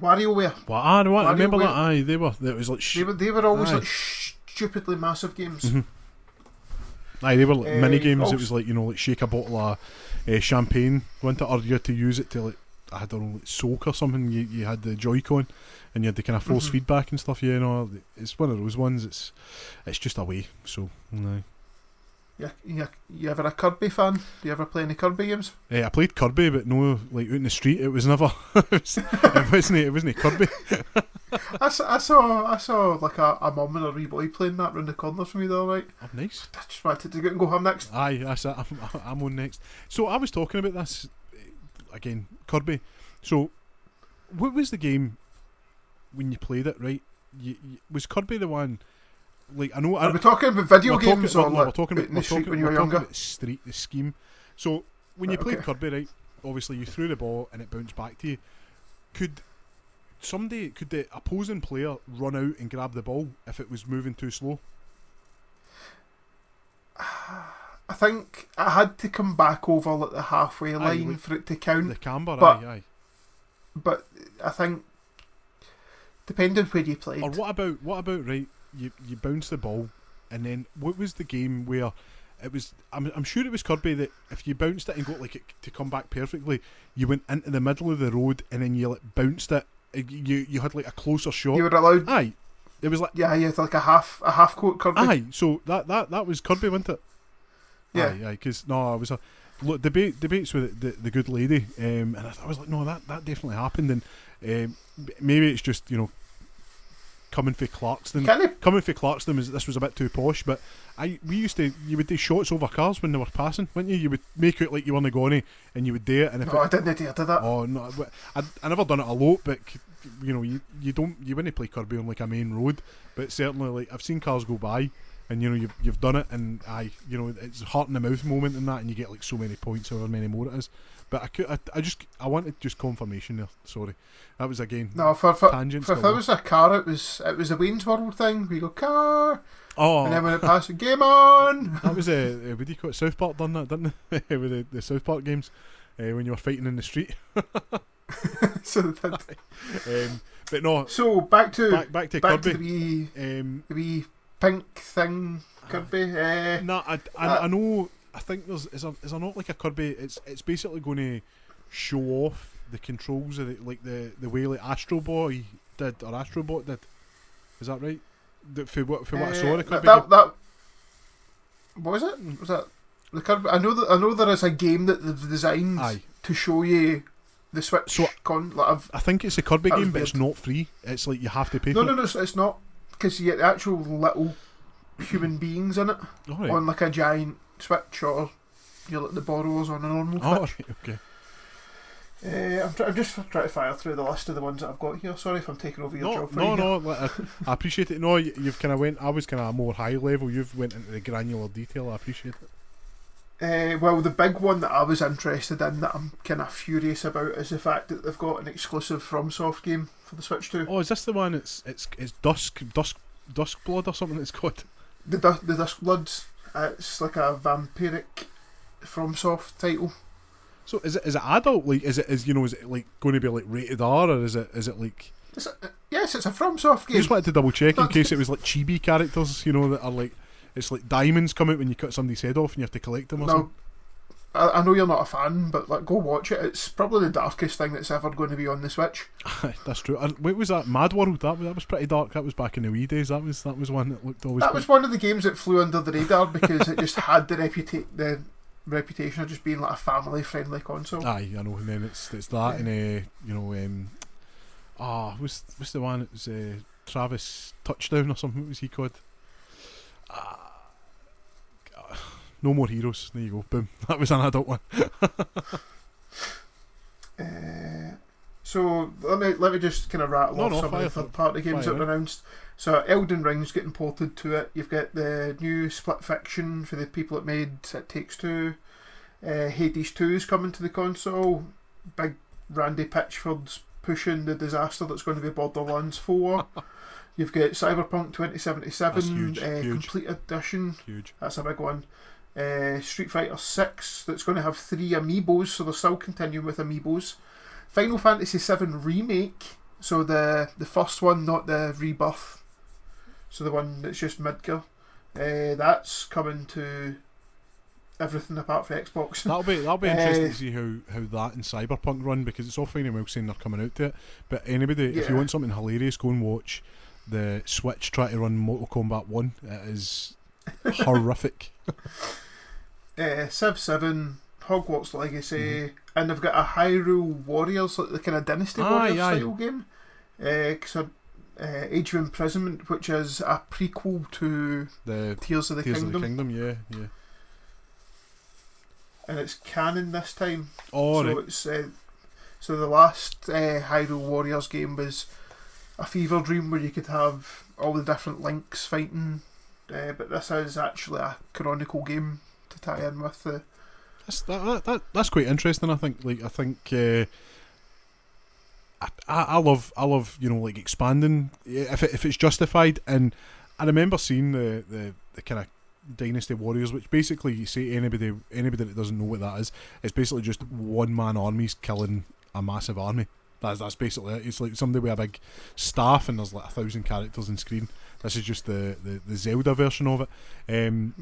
WarioWare. I remember that. Aye, they were. It was like they were always aye. like stupidly massive games. Mm-hmm. Aye, they were like mini games. Also, It was like like shake a bottle of champagne, wasn't it? Or you had to use it to like I don't know, like soak or something. You had the Joy-Con and you had the kind of force feedback and stuff. Yeah, it's one of those ones. It's just a way. So no. You ever a Kirby fan? Do you ever play any Kirby games? I played Kirby, but no, like out in the street. It was never. it wasn't Kirby. I saw like a mum and a wee boy playing that round the corner from me the other night. Oh, nice. I just wanted to get and go home next. Aye, that's it. I'm on next. So I was talking about this again, Kirby. So, what was the game when you played it? Right, was Kirby the one? Like I know. Are we talking about video games or we're talking about in the street when you were younger? About the scheme. So when you played Kirby, right? Obviously, you threw the ball and it bounced back to you. Could the opposing player run out and grab the ball if it was moving too slow? I think I had to come back over like the halfway line for it to count. The camber, aye. But I think depending where you played. Or what about right? You bounce the ball, and then what was the game where it was? I'm sure it was Kirby that if you bounced it and got like it to come back perfectly, you went into the middle of the road and then you like bounced it. You had like a closer shot. You were allowed. Aye, it was like you had like a half court Kirby. Aye, so that was Kirby, wasn't it? Yeah, aye. Because I was debates with the good lady, and I was like, no, that definitely happened, and maybe it's just coming for Clarkston. This was a bit too posh, but you would do shots over cars when they were passing, wouldn't you? You would make it like you weren't going, and you would do it. And if I didn't do that. Oh no, I never done it a lot, but you wouldn't play Kirby on like a main road, but certainly like I've seen cars go by, and you've done it, and it's heart in the mouth moment and that, and you get like so many points, however many more it is. But I wanted just confirmation there. Sorry, that was again. No, for tangents. If it was a car, it was a Wayne's World thing. We go car. Oh, and then when it passed, game on. That was what do you call it? South Park done that, didn't they? With the South Park games, when you were fighting in the street. So they did. But no. So back to Kirby. To the wee pink thing, Kirby. I know. I think is there not like a Kirby? It's basically going to show off the controls of the way like Astro Boy did or Astro Bot did. Is that right? For what I saw, it could that what was it? Was that the Kirby? I know there is a game that they've designed to show you the Switch I think it's a Kirby game, but it's not free. It's like you have to pay for it. No, it's not, because you get the actual little human beings in it on like a giant Switch, or you're like the borrowers on a normal Switch. Right, okay. I'm just trying to fire through the list of the ones that I've got here. Sorry if I'm taking over your job for you. No, I appreciate it. No, you've kind of went. I was kind of a more high level. You've went into the granular detail. I appreciate it. Well, the big one that I was interested in, that I'm kind of furious about, is the fact that they've got an exclusive FromSoft game for the Switch 2. Oh, is this the one? It's Dusk Blood or something it's called? The Dusk Bloods. It's like a vampiric FromSoft title. So is it adult? Like is it like going to be like rated R, or is it like? Yes, it's a FromSoft game. I just wanted to double check in case it was like chibi characters, that are like, it's like diamonds come out when you cut somebody's head off and you have to collect them or something. I know you're not a fan, but like, go watch it. It's probably the darkest thing that's ever going to be on the Switch. That's true. Wait, was that Mad World? That was pretty dark. That was back in the wee days. That was one that looked always. That was one of the games that flew under the radar because it just had the reputation of just being like a family friendly console. Aye, I know. And then it's that, and what's the one? It was Travis Touchdown or something. What was he called? No More Heroes. There you go. Boom. That was an adult one. So let me just kind of rattle off some of the third party games that were announced. So Elden Ring's getting ported to it. You've got the new Split Fiction for the people that made It Takes Two. Hades 2 is coming to the console. Big Randy Pitchford's pushing the disaster that's going to be Borderlands 4. You've got Cyberpunk 2077 Complete Edition. Huge. That's a big one. Street Fighter 6 that's going to have 3 amiibos, so they're still continuing with amiibos. Final Fantasy 7 Remake, so the first one, not the Rebirth, so the one that's just Midgar. That's coming to everything apart from Xbox. That'll be interesting to see how that and Cyberpunk run, because it's all fine and well saying they're coming out to it, but anybody, if you want something hilarious, go and watch the Switch try to run Mortal Kombat 1. It is horrific. Civ 7, Hogwarts Legacy, and they've got a Hyrule Warriors, like the kind of Dynasty Warriors style game. Age of Imprisonment, which is a prequel to the Tears of the Kingdom. Yeah. And it's canon this time. Oh, so right. It's so the last Hyrule Warriors game was a fever dream where you could have all the different links fighting, but this is actually a canonical game to tie in with the. That's quite interesting. I think I love like expanding if it's justified. And I remember seeing the kind of Dynasty Warriors, which basically, you say anybody that doesn't know what that is, it's basically just one man armies killing a massive army. That's basically it. It's like somebody with a big staff and there's like 1,000 characters on screen. This is just the Zelda version of it.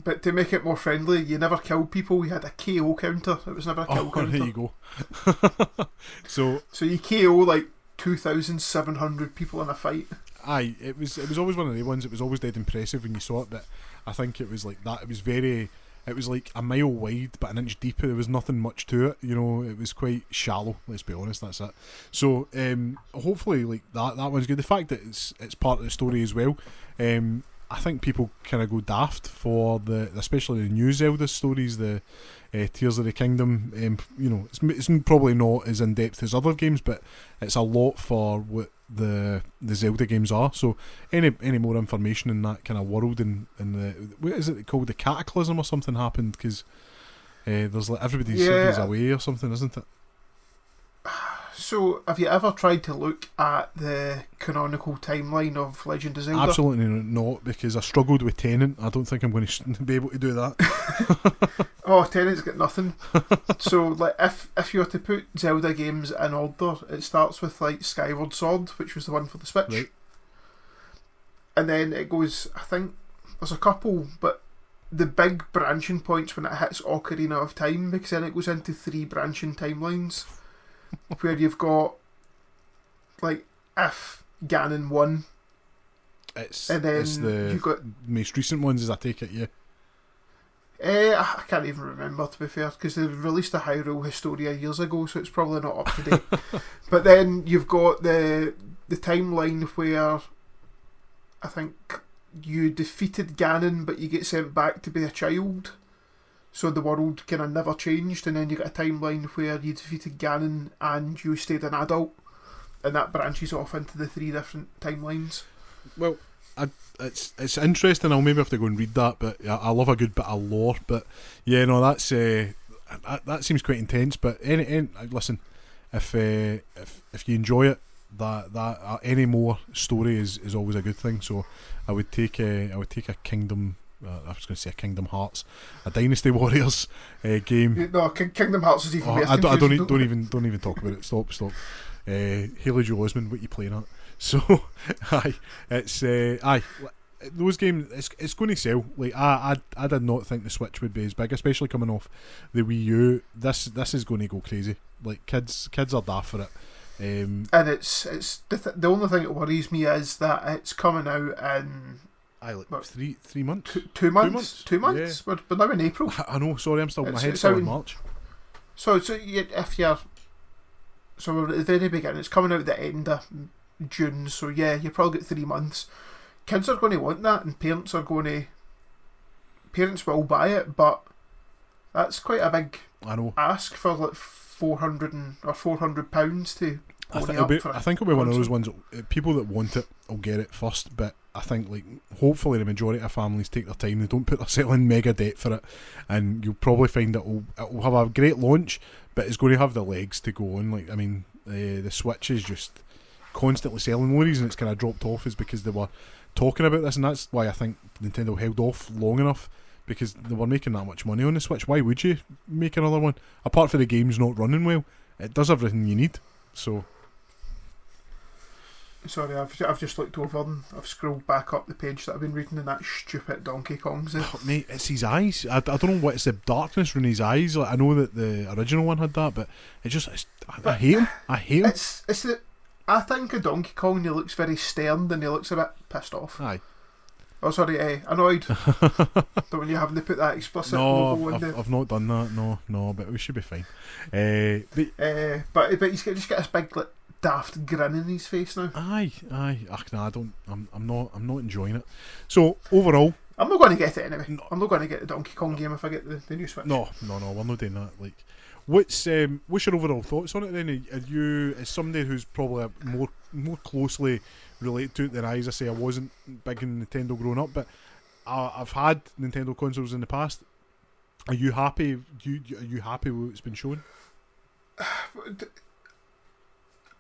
But to make it more friendly, you never killed people. You had a KO counter. It was never a kill counter. There you go. So you KO like 2,700 people in a fight. Aye, it was always one of the ones. It was always dead impressive when you saw it, but I think it was like that. It was like a mile wide but an inch deep. There was nothing much to it, it was quite shallow, let's be honest. That's it. So hopefully like that one's good. The fact that it's part of the story as well, I think people kind of go daft for especially the new Zelda stories, the Tears of the Kingdom. It's probably not as in depth as other games, but it's a lot for what the Zelda games are. So any more information in that kind of world and the what is it called, the Cataclysm or something happened, because there's like everybody's away or something, isn't it? So have you ever tried to look at the canonical timeline of Legend of Zelda? Absolutely not, because I struggled with Tenant. I don't think I'm going to be able to do that. Oh, Tenant's got nothing. So like if you were to put Zelda games in order, it starts with like Skyward Sword, which was the one for the Switch, right. And then it goes, I think there's a couple, but the big branching points when it hits Ocarina of Time, because then it goes into 3 branching timelines where you've got like if Ganon won, And then it's the you've got most recent ones, as I take it, yeah. I can't even remember, to be fair, because they released a Hyrule Historia years ago, so it's probably not up to date. But then you've got the timeline where I think you defeated Ganon, but you get sent back to be a child. So the world kind of never changed, and then you got a timeline where you defeated Ganon and you stayed an adult, and that branches off into the 3 different timelines. Well, it's interesting. I'll maybe have to go and read that, but I love a good bit of lore. But yeah, no, that seems quite intense. But listen, if you enjoy it, that any more story is always a good thing. So I would take a Kingdom. I was going to say a Kingdom Hearts, a Dynasty Warriors game. No, Kingdom Hearts is even worse. I don't even talk about it. Stop. Haley Joel Osment, what you playing at? So, it's those games. It's going to sell. Like I did not think the Switch would be as big, especially coming off the Wii U. This is going to go crazy. Like kids are daft for it. And it's the only thing that worries me is that it's coming out in. Like 3 months. 2 months. 2 months. Yeah. We're now in April. I know. Sorry, I'm still. My head's still in March. So if you're. So we're at the very beginning. It's coming out at the end of June. So yeah, you probably get 3 months. Kids are going to want that, and parents will buy it, but that's quite a big ask for like £400 to. I think it'll be one of those ones. People that want it will get it first, but I think like hopefully the majority of families take their time. They don't put themselves in mega debt for it, and you'll probably find it'll have a great launch, but it's going to have the legs to go on. Like I mean, the Switch is just constantly selling. The only reason it's kind of dropped off is because they were talking about this, and that's why I think Nintendo held off long enough, because they were making that much money on the Switch. Why would you make another one? Apart from the game's not running well, it does everything you need. So. Sorry, I've just looked over and I've scrolled back up the page that I've been reading, and that stupid Donkey Kong's there. Oh, mate, it's his eyes. I don't know what it's the darkness in his eyes. Like I know that the original one had that, but I hate him. I hate him. I think of Donkey Kong, he looks very stern and he looks a bit pissed off. Aye. Oh, sorry, annoyed. Don't when you're having to put that explicit logo in there. I've not done that. No, but we should be fine. But he's just got this big like daft grin in his face now. Aye. Ach, nah, I don't. I'm not enjoying it. So overall, I'm not going to get it anyway. No. I'm not going to get the Donkey Kong game if I get the new Switch. No, we're not doing that. Like, what's your overall thoughts on it then? Are you, as somebody who's probably more closely related to it than I? As I say, I wasn't big in Nintendo growing up, but I've had Nintendo consoles in the past. Are you happy? Are you happy with what's been shown?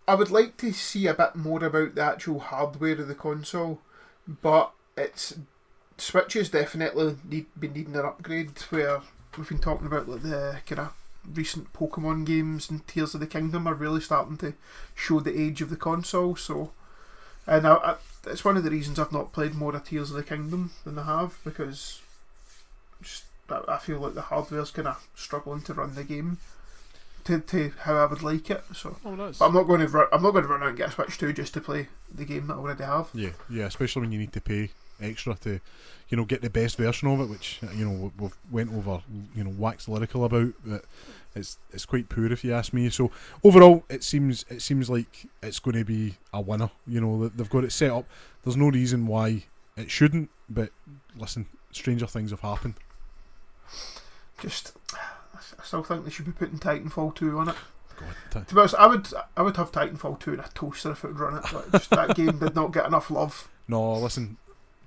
I would like to see a bit more about the actual hardware of the console, but Switches definitely been needing an upgrade. Where we've been talking about like the kind of recent Pokemon games and Tears of the Kingdom are really starting to show the age of the console. So, and it's one of the reasons I've not played more of Tears of the Kingdom than I have, because I feel like the hardware's kind of struggling to run the game to how I would like it. So, but I'm not going to run out and get a Switch 2 just to play the game that I already have. Yeah, especially when you need to pay extra to, get the best version of it, which we've went over, waxed lyrical about, but it's quite poor if you ask me. So overall, it seems like it's going to be a winner. They've got it set up. There's no reason why it shouldn't. But listen, stranger things have happened. I still think they should be putting Titanfall 2 on it. God, to be honest, I would have Titanfall 2 in a toaster if it would run it. But just that game did not get enough love. No, listen,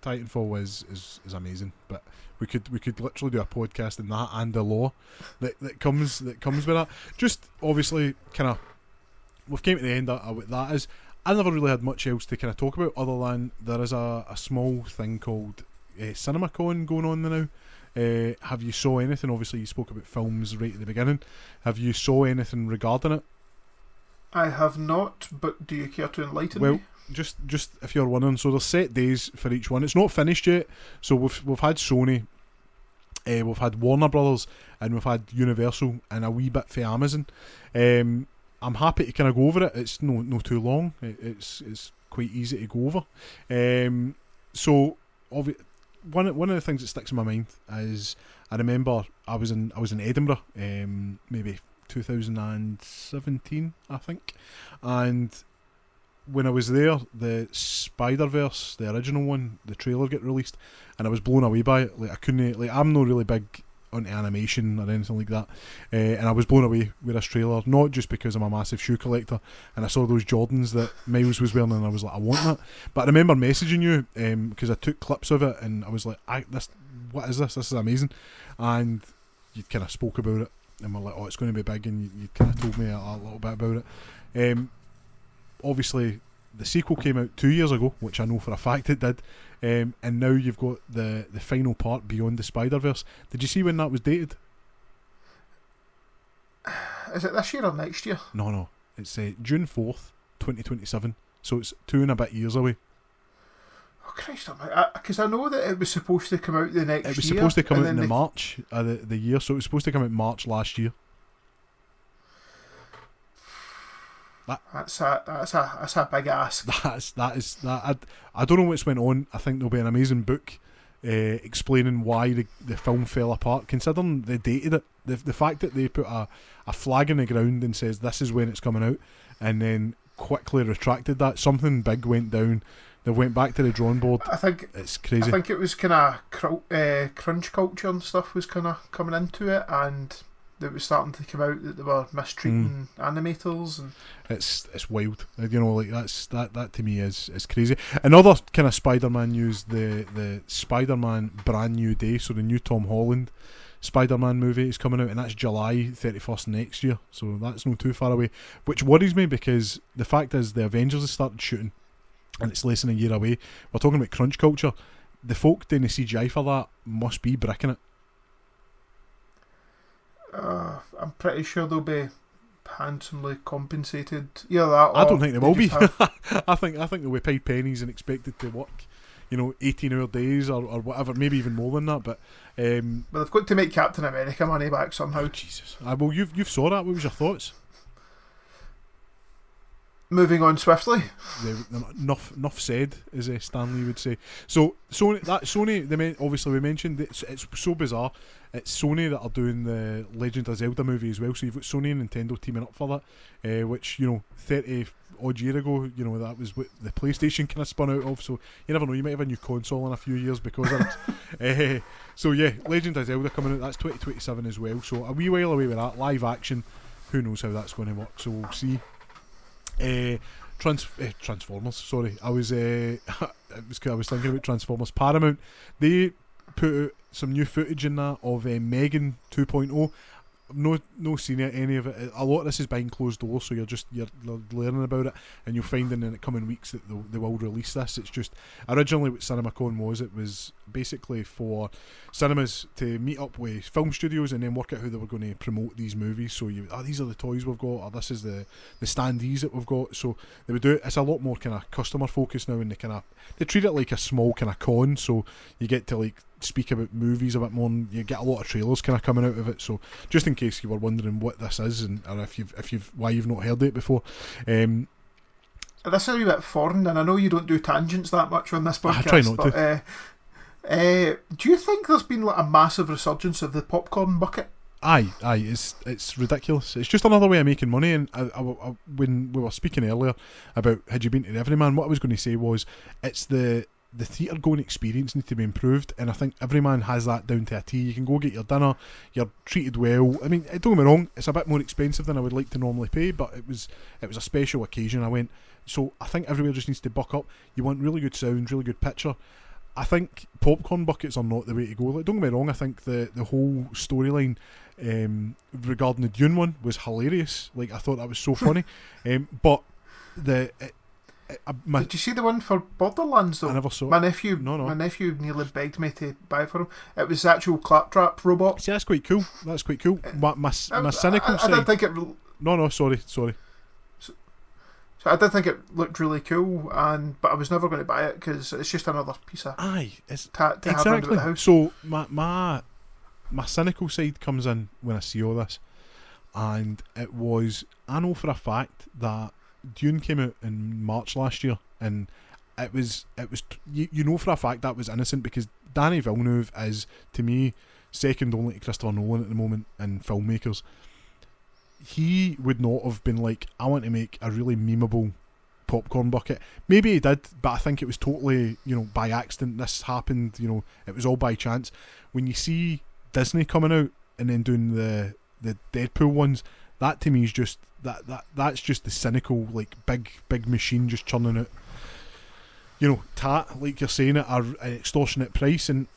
Titanfall is amazing, but we could literally do a podcast in that and the lore that comes with that. Just obviously, kind of, we've came to the end of what that is. I never really had much else to kind of talk about other than there is a small thing called CinemaCon going on now. Have you saw anything? Obviously, you spoke about films right at the beginning. Have you saw anything regarding it? I have not, but do you care to enlighten me? Just if you're wondering, so there's set days for each one. It's not finished yet. So we've had Sony, we've had Warner Brothers, and we've had Universal, and a wee bit for Amazon. I'm happy to kind of go over it. It's no too long. It's quite easy to go over. So, one of the things that sticks in my mind is I remember I was in Edinburgh, maybe 2017, I think, and when I was there, the Spider-Verse, the original one, the trailer got released, and I was blown away by it. Like, I couldn't, like, I'm not really big onto animation or anything like that, and I was blown away with this trailer, not just because I'm a massive shoe collector and I saw those Jordans that Miles was wearing and I was like, I want that. But I remember messaging you because I took clips of it and I was like, what is this? This is amazing. And you kind of spoke about it and we're like, oh, it's going to be big, and you kind of told me a little bit about it. Obviously the sequel came out 2 years ago, which I know for a fact it did, and now you've got the final part, Beyond the Spider-Verse. Did you see when that was dated? Is it this year or next year? No, it's June 4th 2027, so it's 2.5 years away. Oh Christ, because I know that it was supposed to come out the next year. It was supposed to come out in the March the year, so it was supposed to come out March last year. That's a big ask. I don't know what's went on. I think there'll be an amazing book explaining why the film fell apart, considering they dated it. The fact that they put a flag in the ground and says this is when it's coming out, and then quickly retracted that. Something big went down. They went back to the drawing board. I think it's crazy. I think it was kind of crunch culture and stuff was kind of coming into it, and it was starting to come out that they were mistreating animators, and it's wild. You know, like that to me is crazy. Another kind of Spider-Man news: the Spider-Man Brand New Day, so the new Tom Holland Spider-Man movie is coming out, and that's July 31st next year. So that's not too far away, which worries me because the fact is the Avengers has started shooting, and it's less than a year away. We're talking about crunch culture. The folk doing the CGI for that must be bricking it. I'm pretty sure they'll be handsomely compensated. Yeah, that. I don't think they will be. I think they'll be paid pennies and expected to work, 18-hour days or whatever, maybe even more than that. But they've got to make Captain America money back somehow. Oh, Jesus. Well, you've saw that. What was your thoughts? Moving on swiftly. Enough said, as Stanley would say. So Sony, obviously we mentioned it's so bizarre. It's Sony that are doing the Legend of Zelda movie as well. So you've got Sony and Nintendo teaming up for that, which 30 odd year ago, that was what the PlayStation kind of spun out of. So you never know, you might have a new console in a few years because of it. So yeah, Legend of Zelda coming out. That's 2027 as well. So a wee while away with that. Live action. Who knows how that's going to work? So we'll see. Transformers. Sorry, I was thinking about Transformers. Paramount, they put out some new footage in that of Megan 2.0. No seen any of it. A lot of this is behind closed doors, so you're learning about it, and you'll find in the coming weeks that they will release this. It's just originally what CinemaCon was. It was basically for cinemas to meet up with film studios and then work out how they were going to promote these movies. So these are the toys we've got, or this is the standees that we've got. So they would do it. It's a lot more kind of customer focused now, and they treat it like a small kind of con. So you get to speak about movies a bit more, and you get a lot of trailers kind of coming out of it. So just in case you were wondering what this is, or if you've why you've not heard it before, this is a wee bit foreign, and I know you don't do tangents that much on this podcast. I try not to. Do you think there's been a massive resurgence of the popcorn bucket? Aye, it's ridiculous. It's just another way of making money. And when we were speaking earlier about had you been to the Everyman, what I was going to say was it's the theatre going experience needs to be improved, and I think Everyman has that down to a T. You can go get your dinner, you're treated well. I mean, don't get me wrong, it's a bit more expensive than I would like to normally pay, but it was a special occasion I went. So I think everywhere just needs to buck up. You want really good sound, really good picture. I think popcorn buckets are not the way to go. Don't get me wrong, I think the whole storyline regarding the Dune one was hilarious. I thought that was so funny. But did you see the one for Borderlands though? I never saw it. My nephew nearly begged me to buy for him. It was the actual claptrap robot. See, that's quite cool. My cynical side. I did think it. No, sorry. So I did think it looked really cool, but I was never going to buy it because it's just another piece of it's to have around the house. So my cynical side comes in when I see all this, and I know for a fact that Dune came out in March last year, and it was you know for a fact that was innocent, because Danny Villeneuve is, to me, second only to Christopher Nolan at the moment in filmmakers. He would not have been like, I want to make a really memeable popcorn bucket. Maybe he did, but I think it was totally, by accident. This happened, it was all by chance. When you see Disney coming out and then doing the Deadpool ones, that to me is just that's just the cynical, like, big machine just churning out, tat, like you're saying, at an extortionate price. And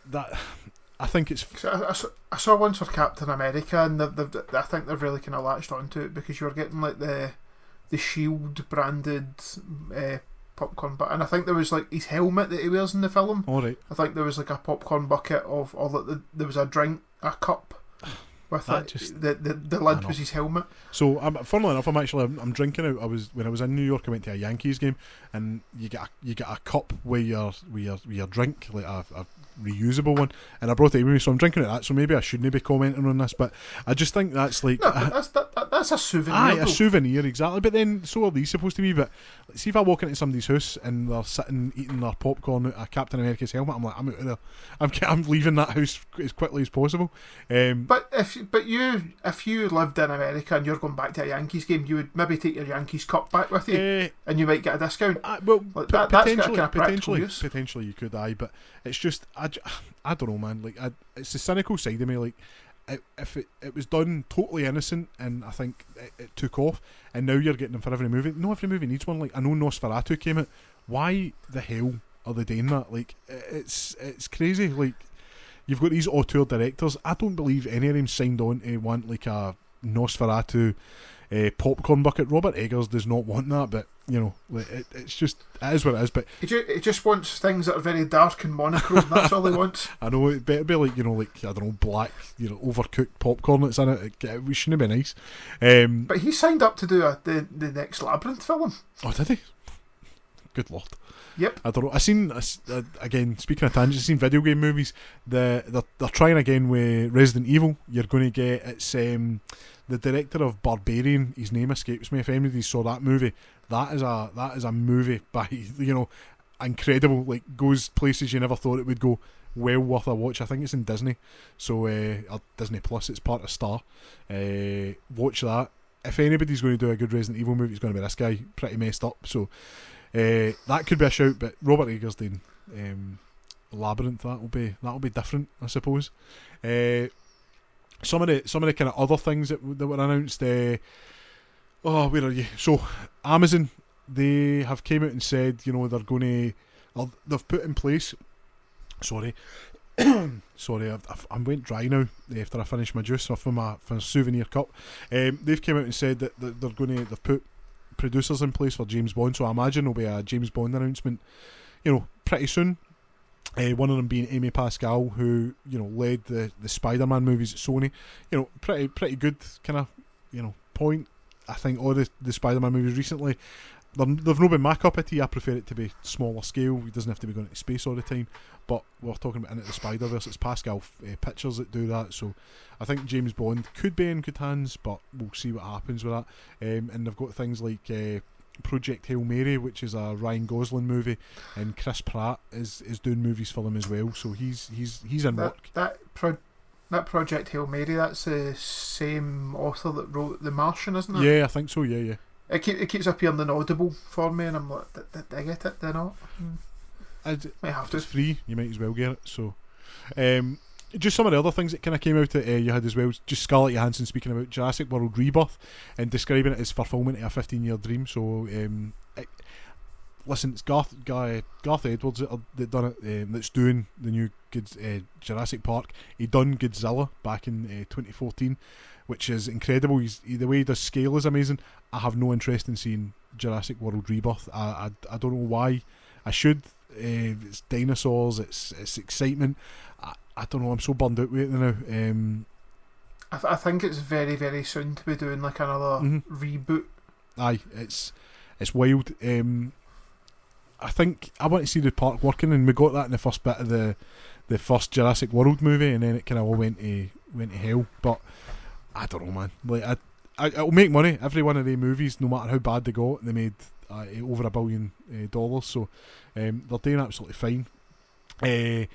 that, I think it's... I saw one for Captain America, and I think they've really kind of latched onto it, because you're getting like the Shield branded popcorn bucket, and I think there was like his helmet that he wears in the film. All right. I think there was like a popcorn bucket of, or like there was a cup with it. The lid was his helmet. So, funnily enough, I'm drinking out. When I was in New York, I went to a Yankees game, and you get a cup with your drink, like a reusable one, and I brought it with me, so I'm drinking out that. So maybe I shouldn't be commenting on this, but I just think that's like, no, that's a souvenir. Aye, a souvenir, exactly. But then so are these supposed to be. But see, if I walk into somebody's house and they're sitting eating their popcorn out of Captain America's helmet, I'm like, I'm out of there. I'm leaving that house as quickly as possible. But if you lived in America and you're going back to a Yankees game, you would maybe take your Yankees cup back with you, and you might get a discount. Well, like that's got a kind of practical use. Potentially you could, but it's just I don't know, man. Like, it's the cynical side of me. Like, if it was done totally innocent, and I think it took off, and now you're getting them for every movie. No, every movie needs one. Like, I know Nosferatu came out. Why the hell are they doing that? Like, it's crazy. Like, you've got these auteur directors. I don't believe any of them signed on to want like a Nosferatu popcorn bucket. Robert Eggers does not want that, but it's just, it is what it is. But he just wants things that are very dark and monochrome. That's all he wants. I know, it better be like, like, I don't know, black, overcooked popcorn that's in it. It shouldn't be nice. But he signed up to do the next Labyrinth film. Oh, did he? Good lord. Yep. I don't know. I seen, again, speaking of tangents, I seen video game movies. They're trying again with Resident Evil. You're going to get, it's the director of Barbarian. His name escapes me. If anybody saw that movie, that is a movie by, incredible. Like, goes places you never thought it would go. Well worth a watch. I think it's in Disney, so or Disney Plus. It's part of Star. Watch that. If anybody's going to do a good Resident Evil movie, it's going to be this guy. Pretty messed up. So. That could be a shout, but Robert Eggers doing Labyrinth, that'll be different, I suppose. Some of the kind of other things that were announced. Where are you? So Amazon, they have came out and said, they're going to, they've put in place. Sorry, I went dry now after I finished my juice from my souvenir cup. They've came out and said that they've put producers in place for James Bond, so I imagine there'll be a James Bond announcement, pretty soon. One of them being Amy Pascal, who led the Spider-Man movies at Sony. Pretty good kind of point. I think all the Spider-Man movies recently, they've not been my cup of tea. I prefer it to be smaller scale. It doesn't have to be going into space all the time. But we're talking about Into the Spider-Verse. It's Pascal Pictures that do that. So I think James Bond could be in good hands, but we'll see what happens with that. And they've got things like Project Hail Mary, which is a Ryan Gosling movie, and Chris Pratt is doing movies for them as well. So he's in work. That Project Hail Mary, that's the same author that wrote The Martian, isn't it? Yeah, I think so. Yeah. It keeps appearing in Audible for me, and I'm like, did I get it? Did I not? Might have to. It's free, you might as well get it. So, just some of the other things that kind of came out that you had as well. Just Scarlett Johansson speaking about Jurassic World Rebirth and describing it as fulfilment of a 15-year dream. So, listen, it's Garth Edwards that done it. That's doing the new Jurassic Park. He done Godzilla back in 2014, which is incredible. The way he does scale is amazing. I have no interest in seeing Jurassic World Rebirth. I don't know why. I should. It's dinosaurs. It's excitement. I don't know. I'm so burned out with it now. I think it's very, very soon to be doing like another reboot. Aye, it's wild. I think I want to see the park working, and we got that in the first bit of the first Jurassic World movie, and then it kind of all went to hell. But I don't know, man. Like it'll make money. Every one of the movies, no matter how bad they got, they made over $1 billion. So they're doing absolutely fine. The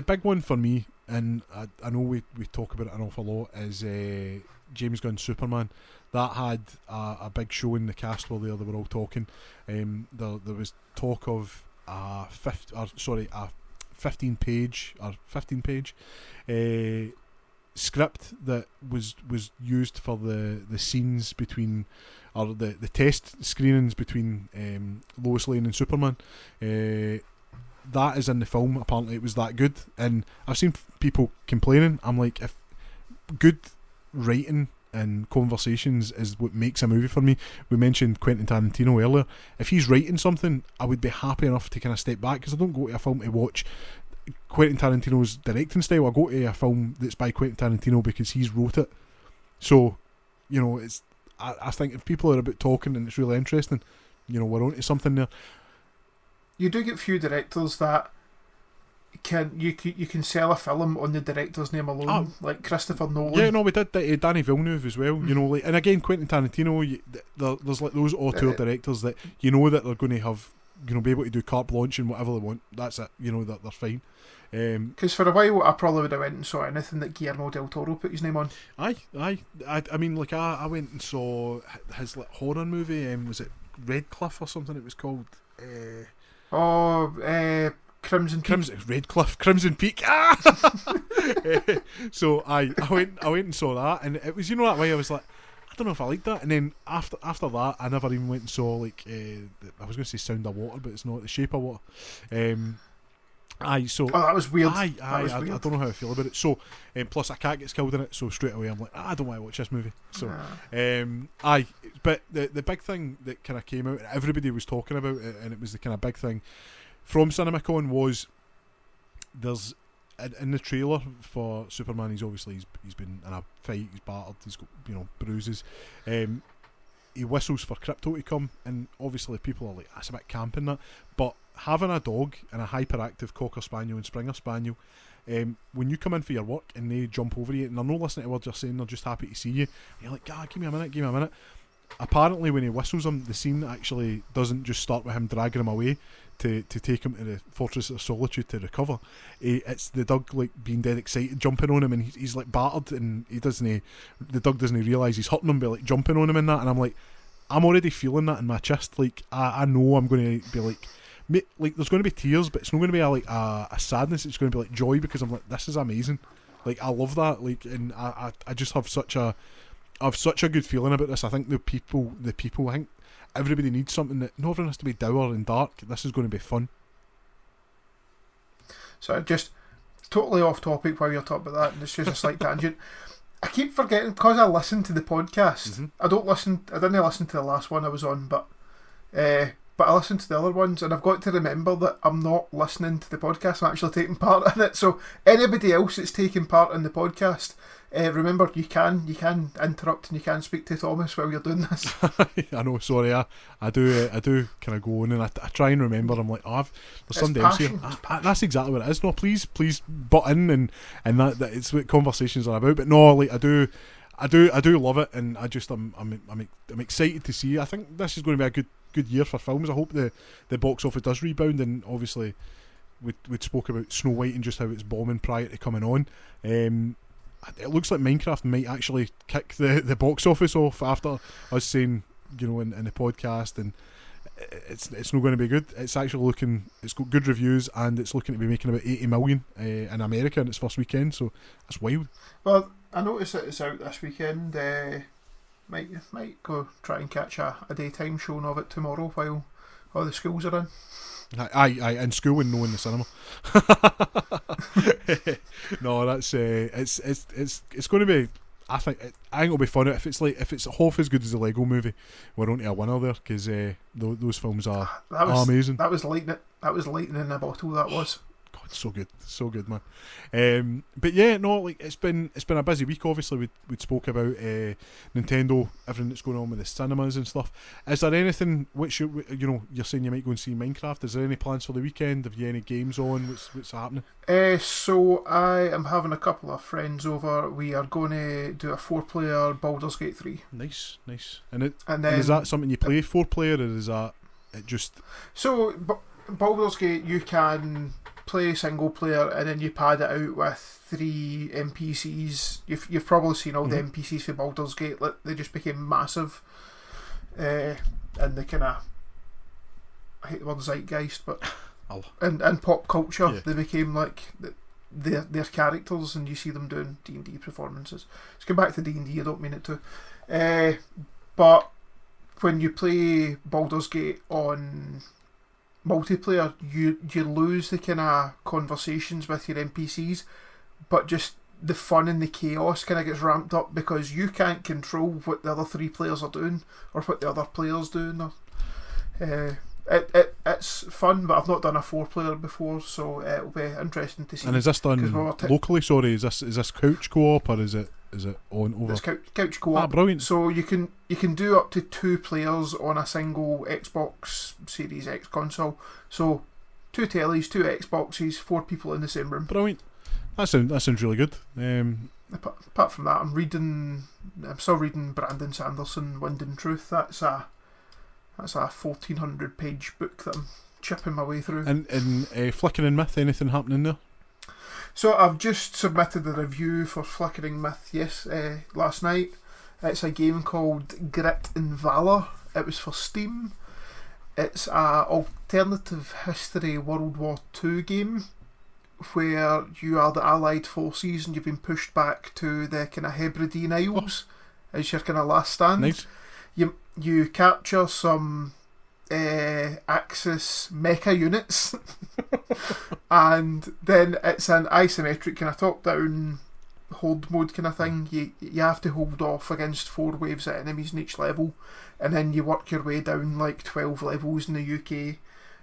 big one for me, and I know we talk about it an awful lot, is James Gunn's Superman. That had a big show in the cast while they were all talking. There was talk of a 15 page script that was used for the scenes between, or the test screenings between Lois Lane and Superman. That is in the film. Apparently it was that good, and I've seen people complaining. I'm like, if good writing and conversations is what makes a movie for me. We mentioned Quentin Tarantino earlier. If he's writing something, I would be happy enough to kind of step back, because I don't go to a film to watch Quentin Tarantino's directing style. I go to a film that's by Quentin Tarantino because he's wrote it. So, it's. I think if people are about talking and it's really interesting, we're onto something there. You do get few directors that you can sell a film on the director's name alone, like Christopher Nolan. Yeah, no, we did Danny Villeneuve as well. And again, Quentin Tarantino. There's like those auteur directors that that they're going to have, be able to do carte blanche and whatever they want. That's it. That they're fine. Because for a while, I probably would have went and saw anything that Guillermo del Toro put his name on. I mean, like I went and saw his horror movie. Was it Red Cliff or something? It was called. Crimson Peak. Red Cliff, Crimson Peak. So I went and saw that, and it was that way. I was like, I don't know if I like that. And then after that, I never even went and saw I was going to say Sound of Water, but it's not, The Shape of Water. That was weird. I don't know how I feel about it. So plus a cat gets killed in it, so straight away I'm like, I don't want to watch this movie. So but the big thing that kind of came out, and everybody was talking about it, and it was the kind of big thing from CinemaCon, was there's in the trailer for Superman, he's been in a fight, he's battered, he's got bruises. He whistles for Crypto to come, and obviously people are like, that's a bit camping that, but having a dog and a hyperactive Cocker Spaniel and Springer Spaniel, when you come in for your work and they jump over you and they're not listening to what you're saying, they're just happy to see you, and you're like, give me a minute. Apparently when he whistles him, the scene actually doesn't just start with him dragging him away to take him to the Fortress of Solitude to recover. It's the dog like being dead excited, jumping on him, and he's like battered, and the dog doesn't realise he's hurting him by like jumping on him and that, and I'm like, I'm already feeling that in my chest. Like I know I'm going to be like there's going to be tears, but it's not going to be a sadness. It's going to be like joy, because I'm like, this is amazing. Like I love that. Like, and I just have such a good feeling about this. I think the people. I think everybody needs something that not everyone has to be dour and dark. This is going to be fun. So just totally off topic while you're talking about that, and it's just a slight tangent. I keep forgetting, because I listen to the podcast. Mm-hmm. I didn't listen to the last one I was on, but I listen to the other ones, and I've got to remember that I'm not listening to the podcast, I'm actually taking part in it. So anybody else that's taking part in the podcast, remember, you can interrupt and you can speak to Thomas while you're doing this. I know, sorry, I do kind of go on, and I try and remember. I'm like, there's somebody else here. That's exactly what it is. No, please butt in, and that it's what conversations are about. But no, like I do love it, and I'm excited to see. I think this is going to be a good year for films. I hope the box office does rebound, and obviously we spoke about Snow White and just how it's bombing prior to coming on. It looks like Minecraft might actually kick the box office off after us saying, in the podcast, and it's not going to be good. It's actually it's got good reviews, and it's looking to be making about 80 million in America in its first weekend, so that's wild. Well, I noticed that it's out this weekend. Might go try and catch a daytime showing of it tomorrow while all the schools are in. Aye, in school and no in the cinema. No, that's it's going to be. I think it'll be fun if it's half as good as the Lego Movie. We're onto a winner there, because those films are amazing. That was lightning in a bottle. That was. God, it's so good, man. But yeah, no, like it's been a busy week. Obviously, we spoke about Nintendo, everything that's going on with the cinemas and stuff. Is there anything which you're saying you might go and see Minecraft? Is there any plans for the weekend? Have you any games on? What's happening? So I am having a couple of friends over. We are going to do a 4-player Baldur's Gate 3. Nice. And is that something you play 4-player, or is that it just? So Baldur's Gate, you can play single player and then you pad it out with 3 NPCs. You've probably seen all the NPCs for Baldur's Gate. Like, they just became massive, and they kind of, I hate the word zeitgeist, but in pop culture, they became like their characters, and you see them doing D&D performances. Let's go back to D&D. I don't mean it to, but when you play Baldur's Gate on multiplayer, you lose the kind of conversations with your NPCs, but just the fun and the chaos kind of gets ramped up because you can't control what the other 3 players are doing or what the other players doing. It's fun, but I've not done a 4-player before, so it'll be interesting to see. And is this done locally? Sorry, is this couch co-op, or is it on over? It's couch co-op. Brilliant. So you can do up to 2 players on a single Xbox Series X console. So 2 tellies, 2 Xboxes, 4 people in the same room. Brilliant. That sounds really good. Apart from that, I'm still reading Brandon Sanderson, Wind and Truth. That's a 1,400-page book that I'm chipping my way through. And Flickering Myth, anything happening there? So I've just submitted a review for Flickering Myth, last night. It's a game called Grit and Valour. It was for Steam. It's a alternative history World War II game where you are the Allied forces and you've been pushed back to the kind of Hebridean Isles as your kind of last stand. Nice. You capture some Axis mecha units and then it's an isometric kind of top-down hold mode kind of thing. You have to hold off against 4 waves of enemies in each level, and then you work your way down like 12 levels in the UK,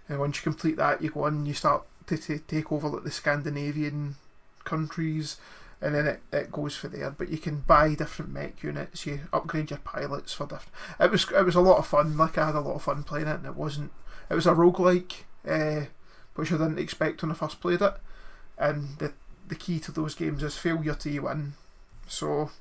and once you complete that you go on and you start to take over like the Scandinavian countries, and then it goes for there. But you can buy different mech units, you upgrade your pilots for different. It was a lot of fun. Like, I had a lot of fun playing it, and it was a roguelike, which I didn't expect when I first played it. And the key to those games is failure till you win. So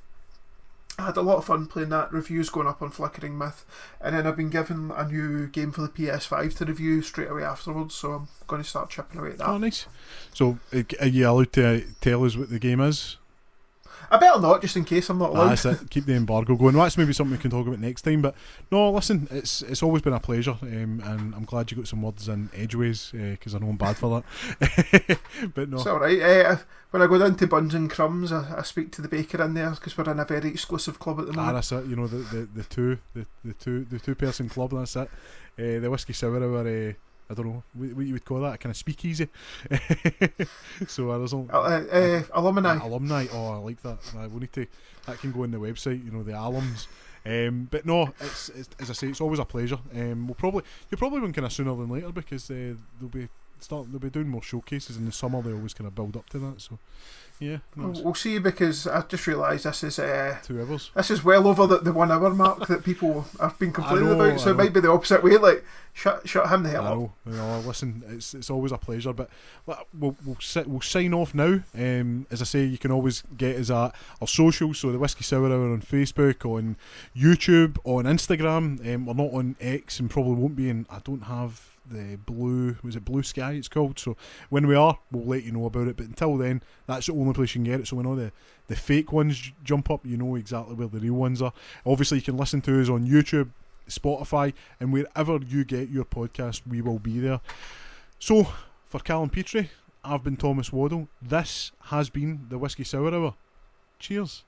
I had a lot of fun playing that. Reviews going up on Flickering Myth, and then I've been given a new game for the PS5 to review straight away afterwards, so I'm going to start chipping away at that. Oh, nice. So are you allowed to tell us what the game is? I better not, just in case I'm not allowed. That's it. Keep the embargo going. Well, that's maybe something we can talk about next time. But no, listen, it's always been a pleasure, and I'm glad you got some words in edgeways, because I know I'm bad for that. But no, it's all right. When I go down to Buns and Crumbs, I speak to the baker in there because we're in a very exclusive club at the moment. That's it. You know, the two person club. That's it. The Whisky Sour Hour. I don't know what you would call that, a kind of speakeasy. So there's alumni. Alumni. Oh, I like that. We need to. That can go on the website. You know, the alums. But no, it's as I say, it's always a pleasure. You'll probably win kind of sooner than later, because they'll be doing more showcases in the summer. They always kind of build up to that. So yeah, no, we'll see, because I just realised this is 2 hours. This is well over the 1 hour mark that people have been complaining about. So it might be the opposite way. Like, shut him the hell up. No, listen, it's always a pleasure. But we'll sign off now. As I say, you can always get us at our socials. So the Whisky Sour Hour on Facebook, on YouTube, on Instagram. We're not on X and probably won't be. And I don't have the Blue Sky it's called, so when we are, we'll let you know about it. But until then, that's the only place you can get it. So when all the fake ones jump up, you know exactly where the real ones are. Obviously, you can listen to us on YouTube, Spotify, and wherever you get your podcast, we will be there. So for Calum Petrie, I've been Thomas Waddle. This has been the Whisky Sour Hour. Cheers.